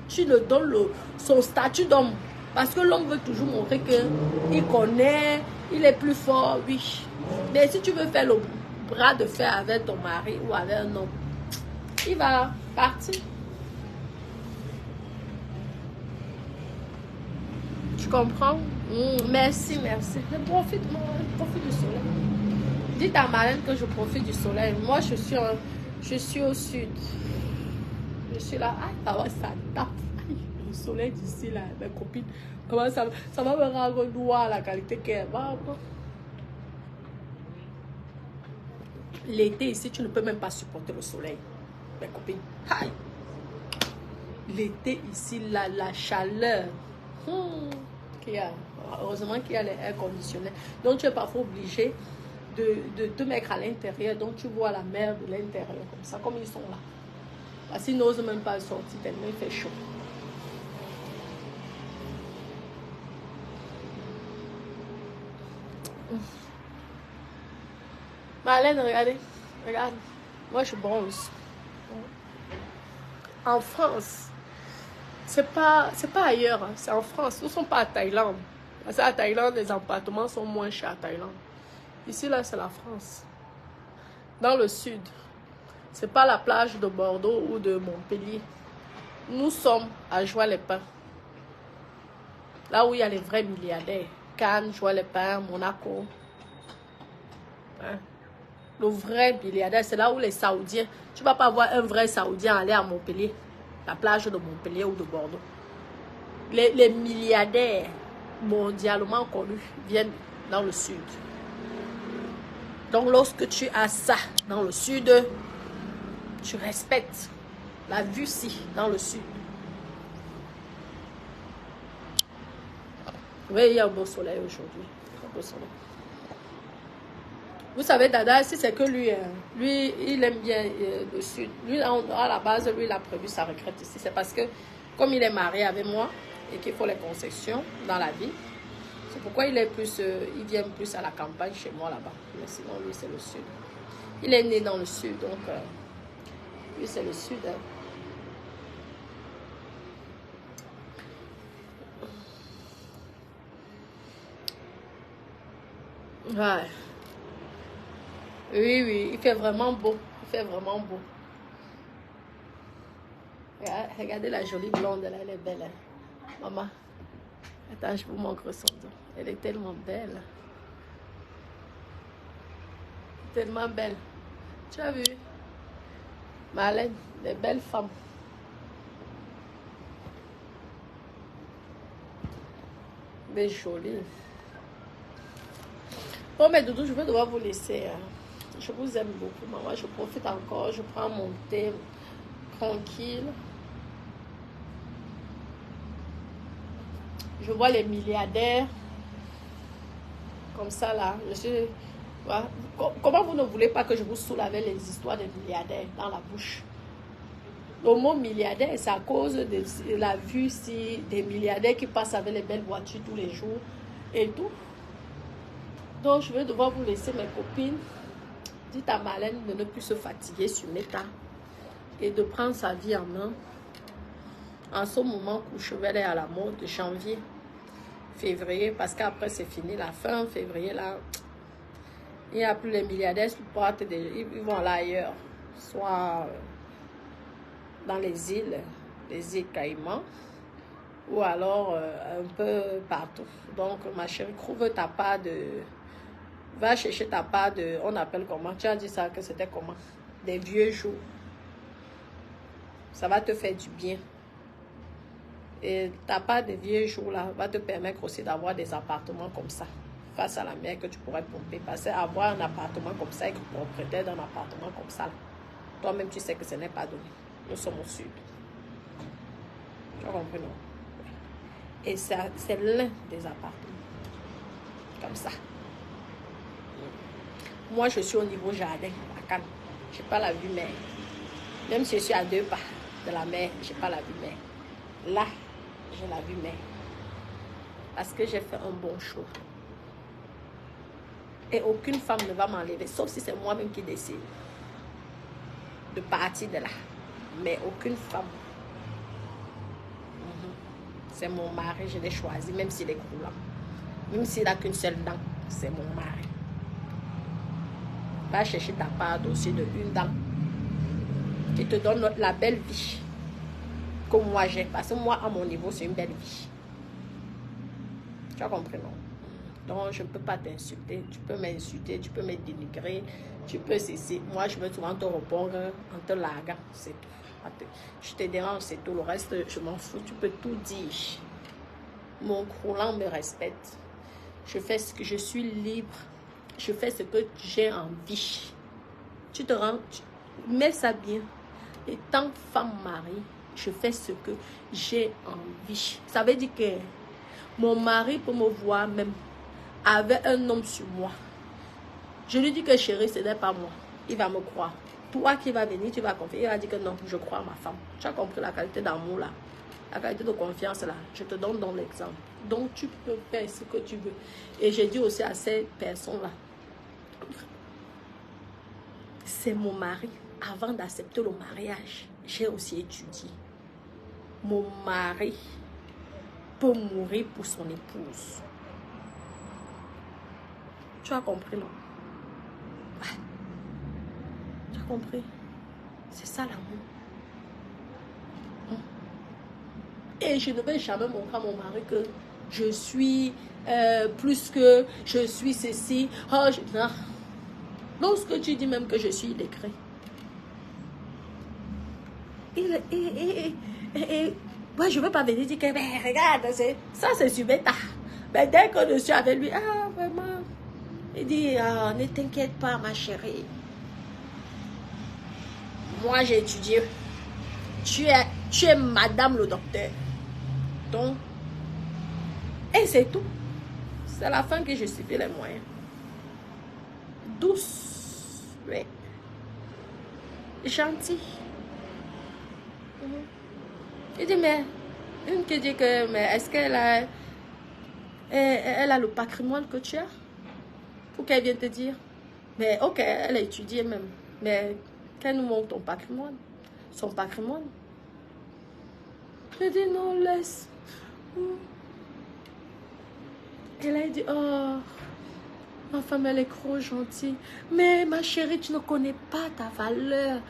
tu le donnes son statut d'homme. Parce que l'homme veut toujours montrer qu'il connaît, il est plus fort, oui. Mais si tu veux faire le bras de fer avec ton mari ou avec un homme, il va partir. Tu comprends? Merci, merci. Je profite du soleil. Dites à Marlène que je profite du soleil. Moi, je suis au sud. Je suis là. Ah, ça tape. Le soleil d'ici, là, mes copines. Comment ça va me rendre noir la qualité qu'elle va. L'été ici, tu ne peux même pas supporter le soleil. Mes copines. L'été ici, la chaleur. Heureusement qu'il y a les air conditionnés. Donc, tu es parfois obligé de te mettre à l'intérieur. Donc, tu vois la mer de l'intérieur, comme ça, comme ils sont là. Parce qu'ils n'osent même pas sortir tellement il fait chaud. Marlène, regardez. Regarde. Moi, je bronze. En France, c'est pas ailleurs. Hein. C'est en France. Nous ne sommes pas à Thaïlande. Parce qu'à Thaïlande, les appartements sont moins chers à Thaïlande. Ici, là, c'est la France. Dans le sud. C'est pas la plage de Bordeaux ou de Montpellier. Nous sommes à Joie-les-Pins. Là où il y a les vrais milliardaires. Cannes, Joie-les-Pins, Monaco. Hein? Le vrai milliardaire, c'est là où les Saoudiens... Tu ne vas pas voir un vrai Saoudien aller à Montpellier. La plage de Montpellier ou de Bordeaux. Les milliardaires mondialement connus viennent dans le sud. Donc lorsque tu as ça dans le sud, tu respectes la vue ci dans le sud. Oui, il y a un beau soleil aujourd'hui. Un beau soleil. Vous savez, Dada, si c'est que lui, il aime bien le sud. Lui, à la base, lui, il a prévu sa retraite ici. C'est parce que, comme il est marié avec moi et qu'il faut les concessions dans la vie, c'est pourquoi il vient plus à la campagne chez moi là-bas. Mais sinon, lui, c'est le sud. Il est né dans le sud, donc lui, c'est le sud. Hein. Ouais. Oui, oui, il fait vraiment beau. Il fait vraiment beau. Regardez la jolie blonde, là, elle est belle. Hein. Maman, attends, je vous montre son dos. Elle est tellement belle. Tellement belle. Tu as vu? Marlène, des belles femmes. Des jolies. Bon, mais Doudou, je vais devoir vous laisser. Hein. Je vous aime beaucoup, maman. Je profite encore. Je prends mon thé tranquille. Je vois les milliardaires. Comme ça, là. Je suis... Voilà. Comment vous ne voulez pas que je vous soulève avec les histoires des milliardaires dans la bouche? Le mot milliardaire, c'est à cause de la vue si des milliardaires qui passent avec les belles voitures tous les jours et tout. Donc, je vais devoir vous laisser, mes copines. Dites à Marlène de ne plus se fatiguer sur Meta et de prendre sa vie en main. En ce moment, Courchevel est à la mode de janvier, février, parce qu'après, c'est fini. La fin février, là, il n'y a plus les milliardaires qui partent, ils vont là ailleurs, soit dans les îles Caïmans, ou alors un peu partout. Donc, ma chérie, trouve ta part de... Va chercher ta part de... On appelle comment? Tu as dit ça, que c'était comment? Des vieux jours. Ça va te faire du bien. Et ta part des vieux jours là va te permettre aussi d'avoir des appartements comme ça. Face à la mer que tu pourrais pomper. Parce qu'avoir un appartement comme ça et que propriétaire d'un appartement comme ça, toi-même tu sais que ce n'est pas donné. Nous sommes au sud. Tu as compris, non? Et c'est l'un des appartements. Comme ça. Moi, je suis au niveau jardin, à Cannes. Je n'ai pas la vue mer. Même si je suis à 2 pas de la mer, je n'ai pas la vue mer. Là, j'ai la vue mer. Parce que j'ai fait un bon choix. Et aucune femme ne va m'enlever, sauf si c'est moi-même qui décide de partir de là. Mais aucune femme. C'est mon mari, je l'ai choisi, même s'il est croulant. Même s'il n'a qu'une seule dent, c'est mon mari. Va chercher ta part aussi de une dent qui te donne la belle vie que moi j'ai. Parce que moi, à mon niveau, c'est une belle vie. Tu as compris, non? Donc, je ne peux pas t'insulter. Tu peux m'insulter, tu peux me dénigrer, tu peux cesser. Moi, je veux souvent te répondre en te larguant, c'est tout. Je te dérange, c'est tout. Le reste, je m'en fous. Tu peux tout dire. Mon croulant me respecte. Je fais ce que je suis libre. Je fais ce que j'ai envie. Tu te rends, mets ça bien. Étant femme mariée, je fais ce que j'ai envie. Ça veut dire que mon mari peut me voir même avec un homme sur moi. Je lui dis que chérie, ce n'est pas moi. Il va me croire. Toi qui vas venir, tu vas confier. Il va dire que non, je crois à ma femme. Tu as compris la qualité d'amour là. La qualité de confiance là. Je te donne dans l'exemple. Donc tu peux faire ce que tu veux. Et j'ai dit aussi à ces personnes là. C'est mon mari. Avant d'accepter le mariage, j'ai aussi étudié. Mon mari peut mourir pour son épouse. Tu as compris, non? Ouais. Tu as compris? C'est ça l'amour. Et je ne vais jamais montrer à mon mari que je suis plus que je suis ceci. Oh, non. Lorsque tu dis même que je suis illettré. Moi, je ne veux pas venir dire que, mais regarde, ça c'est sur Meta. Mais dès que je suis avec lui, ah, vraiment. Il dit, ah, ne t'inquiète pas, ma chérie. Moi, j'ai étudié. Tu es madame le docteur. Donc, et c'est tout. C'est la fin que je suffis les moyens. Douce, oui. Gentil. Il dit, mais, une qui dit que, mais est-ce qu'elle a, elle a le patrimoine que tu as? Pour qu'elle vienne te dire. Mais ok, elle a étudié même. Mais qu'elle nous montre ton patrimoine. Son patrimoine. Je dis non, laisse. Elle a dit, oh, Ma femme, elle est trop gentille. Mais ma chérie, tu ne connais pas ta valeur.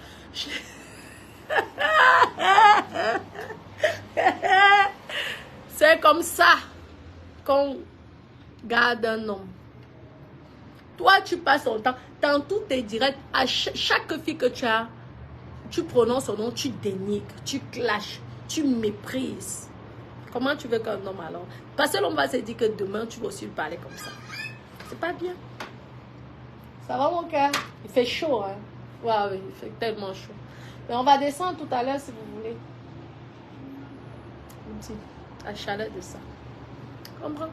C'est comme ça qu'on garde un homme. Toi, tu passes ton temps dans tous tes directs. À chaque fille que tu as, tu prononces son nom, tu dénigres, tu clashes, tu méprises. Comment tu veux qu'un homme alors? Parce que l'homme va se dire que demain, tu vas aussi lui parler comme ça. C'est pas bien. Ça va mon cœur? Il fait chaud, hein? Ouais, oui, il fait tellement chaud. Mais on va descendre tout à l'heure si vous voulez. Un petit, la chaleur de ça. Comprends?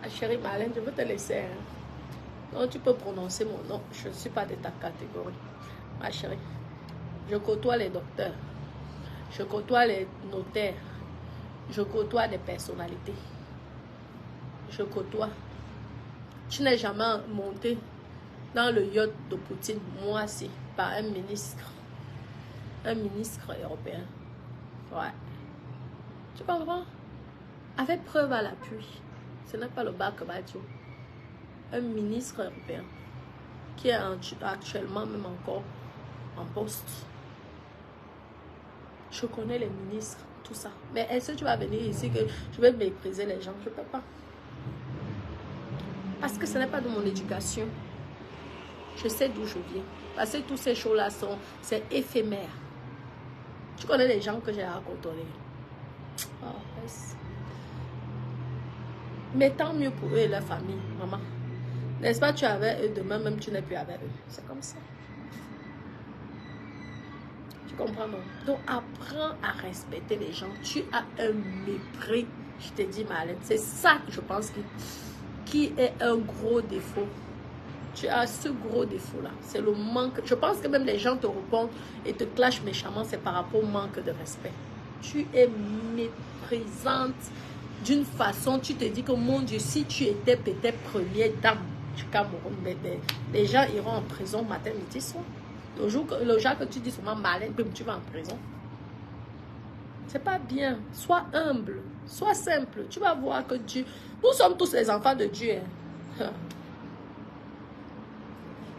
Ah, chérie Marlène, je veux te laisser. Hein? Non, tu peux prononcer mon nom. Je ne suis pas de ta catégorie. Ma chérie, je côtoie les docteurs. Je côtoie les notaires. Je côtoie des personnalités. Je côtoie. Tu n'es jamais monté dans le yacht de Poutine. Moi, si. Par un ministre. Un ministre européen. Ouais. Tu comprends? Avec preuve à l'appui. Ce n'est pas le Bakbadio. Un ministre européen qui est actuellement même encore en poste. Je connais les ministres, tout ça. Mais est-ce que tu vas venir ici que je vais mépriser les gens? Je ne peux pas. Parce que ce n'est pas de mon éducation. Je sais d'où je viens. Parce que toutes ces choses-là c'est éphémère. Tu connais les gens que j'ai rencontrés. Oh, yes. Mais tant mieux pour eux et leur famille, maman. N'est-ce pas, tu es avec eux, demain même tu n'es plus avec eux. C'est comme ça. Tu comprends, non? Donc, apprends à respecter les gens. Tu as un mépris, je te dis, Marlène. C'est ça que je pense qui est un gros défaut. Tu as ce gros défaut-là. C'est le manque. Je pense que même les gens te répondent et te clashent méchamment. C'est par rapport au manque de respect. Tu es méprisante d'une façon. Tu te dis que, mon Dieu, si tu étais peut-être première dame du Cameroun, les gens iront en prison matin, midi, soir. Le jour que tu dis seulement Marlène, tu vas en prison. C'est pas bien. Sois humble. Sois simple. Tu vas voir que Dieu... Nous sommes tous les enfants de Dieu. Hein.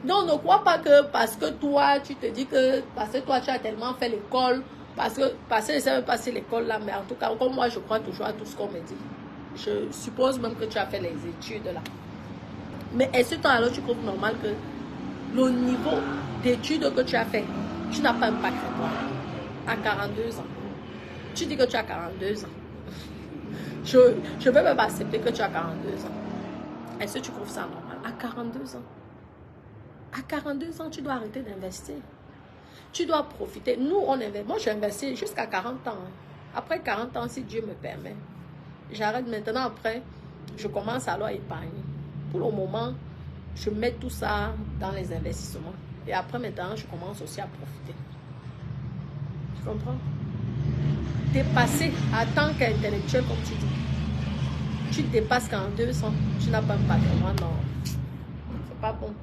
Non, ne crois pas que parce que toi, tu te dis que... Parce que toi, tu as tellement fait l'école... Parce que je ne sais même pas si l'école là, mais en tout cas, comme moi, je crois toujours à tout ce qu'on me dit. Je suppose même que tu as fait les études là. Mais est-ce que toi, alors, tu trouves normal que le niveau d'études que tu as fait, tu n'as pas un bac à 42 ans? Tu dis que tu as 42 ans. Je ne vais même pas accepter que tu as 42 ans. Est-ce que tu trouves ça normal? À 42 ans. À 42 ans, tu dois arrêter d'investir. Tu dois profiter. Nous, on investit. Moi, j'ai investi jusqu'à 40 ans. Hein. Après 40 ans, si Dieu me permet. J'arrête maintenant. Après, je commence alors à épargner. Pour le moment, je mets tout ça dans les investissements. Et après, maintenant, je commence aussi à profiter. Tu comprends? Dépasser en tant qu'intellectuel, comme tu dis. Tu dépasses qu'en 2 ans, tu n'as pas un patrimoine. Non, c'est pas bon.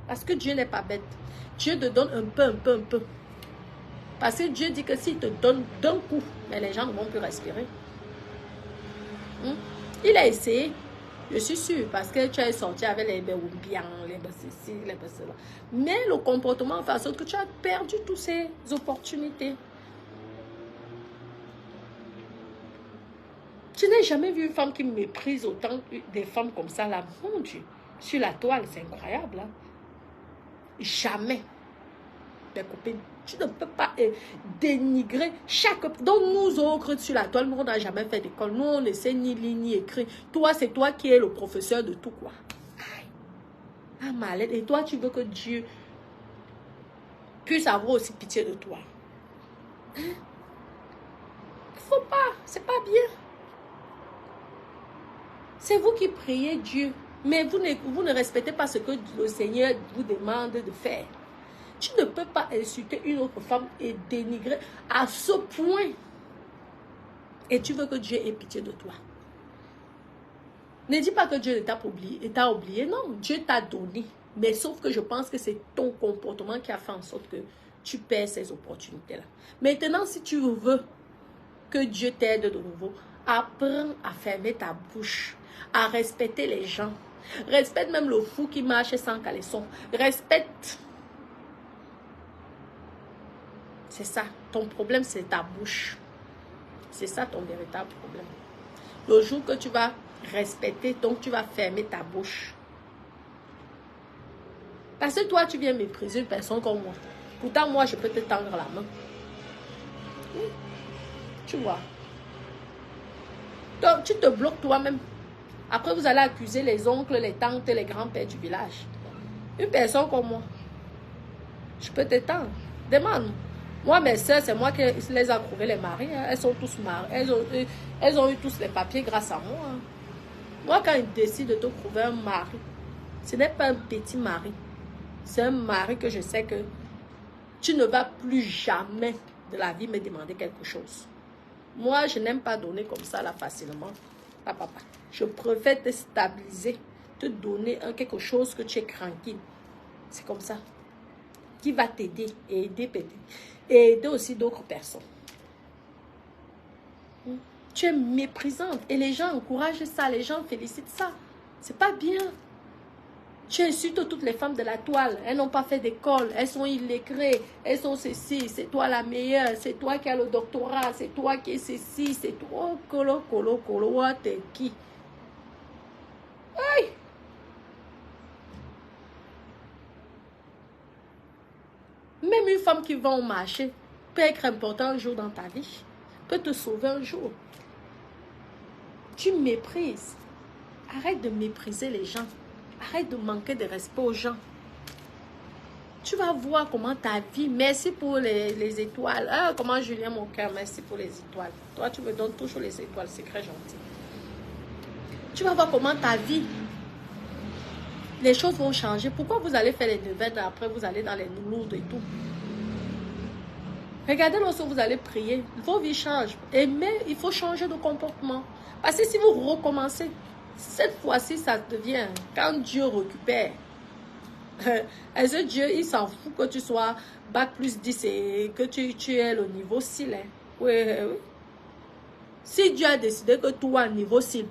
Parce que Dieu n'est pas bête. Dieu te donne un peu. Parce que Dieu dit que s'il te donne d'un coup, mais les gens ne vont plus respirer. Il a essayé. Je suis sûre, parce que tu es sorti avec les béoubians, les ceci, les cela. Mais le comportement fait en sorte que tu as perdu toutes ces opportunités. Tu n'as jamais vu une femme qui méprise autant des femmes comme ça, là. Mon Dieu, sur la toile, c'est incroyable, là. Jamais. Mes copines, tu ne peux pas dénigrer chaque... Donc, nous autres, sur la toile, nous, on n'a jamais fait d'école. Nous, on ne sait ni lire, ni écrire. Toi, c'est toi qui es le professeur de tout, quoi. Aïe. Ah, malade. Et toi, tu veux que Dieu puisse avoir aussi pitié de toi. Hein? Il ne faut pas. C'est pas bien. C'est vous qui priez Dieu. Mais vous ne respectez pas ce que le Seigneur vous demande de faire. Tu ne peux pas insulter une autre femme et dénigrer à ce point. Et tu veux que Dieu ait pitié de toi. Ne dis pas que Dieu t'a oublié. Non, Dieu t'a donné. Mais sauf que je pense que c'est ton comportement qui a fait en sorte que tu perds ces opportunités-là. Maintenant, si tu veux Que Dieu t'aide de nouveau. Apprends à fermer ta bouche, à respecter les gens. Respecte même le fou qui marche sans caleçon. Respecte. C'est ça. Ton problème, c'est ta bouche. C'est ça ton véritable problème. Le jour que tu vas respecter, donc tu vas fermer ta bouche. Parce que toi, tu viens mépriser une personne comme moi. Pourtant, moi, je peux te tendre la main. Oui. Tu vois. Donc, tu te bloques toi-même. Après, vous allez accuser les oncles, les tantes et les grands-pères du village. Une personne comme moi, je peux te tendre. Demande. Moi, mes soeurs, c'est moi qui les a trouvés les maris. Hein. Elles sont tous mariées. Elles ont eu tous les papiers grâce à moi. Hein. Moi, quand ils décident de te trouver un mari, ce n'est pas un petit mari. C'est un mari que je sais que tu ne vas plus jamais de la vie me demander quelque chose. Moi, je n'aime pas donner comme ça là facilement. Papa. Je préfère te stabiliser, te donner quelque chose que tu es tranquille. C'est comme ça. Qui va t'aider et aider aussi d'autres personnes. Tu es méprisante et les gens encouragent ça, les gens félicitent ça. C'est pas bien. Tu insultes toutes les femmes de la toile. Elles n'ont pas fait d'école. Elles sont illettrées. Elles sont ceci. C'est toi la meilleure. C'est toi qui as le doctorat. C'est toi qui es ceci. C'est toi. Oh, colo. T'es qui? Aïe! Même une femme qui va au marché peut être important un jour dans ta vie. Peut te sauver un jour. Tu méprises. Arrête de mépriser les gens. Arrête de manquer de respect aux gens. Tu vas voir comment ta vie... Merci pour les étoiles. Ah, comment Julien, mon cœur, merci pour les étoiles. Toi, tu me donnes toujours les étoiles. C'est très gentil. Tu vas voir comment ta vie... Les choses vont changer. Pourquoi vous allez faire les neuvaines après vous allez dans les lourdes et tout? Regardez lorsque vous allez prier. Vos vies changent. Mais il faut changer de comportement. Parce que si vous recommencez, cette fois-ci, ça devient... Quand Dieu récupère... Est-ce que Dieu, il s'en fout que tu sois bac plus 10 et que tu aies le niveau 6? Hein? Oui, oui. Si Dieu a décidé que toi, niveau 6,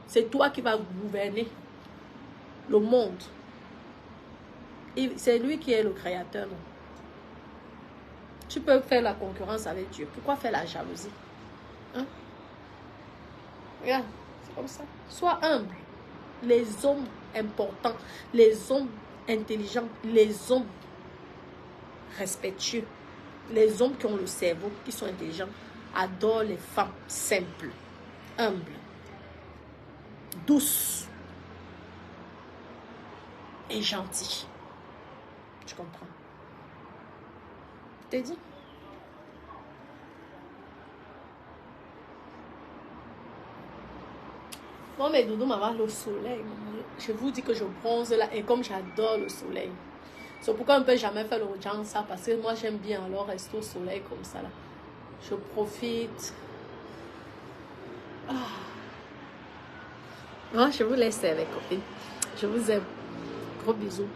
c'est toi qui vas gouverner le monde. C'est lui qui est le créateur. Non? Tu peux faire la concurrence avec Dieu. Pourquoi faire la jalousie? Hein? Regarde, c'est comme ça. Sois humble. Les hommes importants, les hommes intelligents, les hommes respectueux, les hommes qui ont le cerveau, qui sont intelligents, adorent les femmes simples, humbles, douces et gentilles. Tu comprends? Je t'ai dit. Bon, mais Doudou, maman, le soleil, je vous dis que je bronze là, et comme j'adore le soleil. C'est pourquoi on ne peut jamais faire le genre ça, parce que moi, j'aime bien alors rester au soleil comme ça là. Je profite. Ah. Bon, je vous laisse avec copine. Je vous aime. Gros bisous.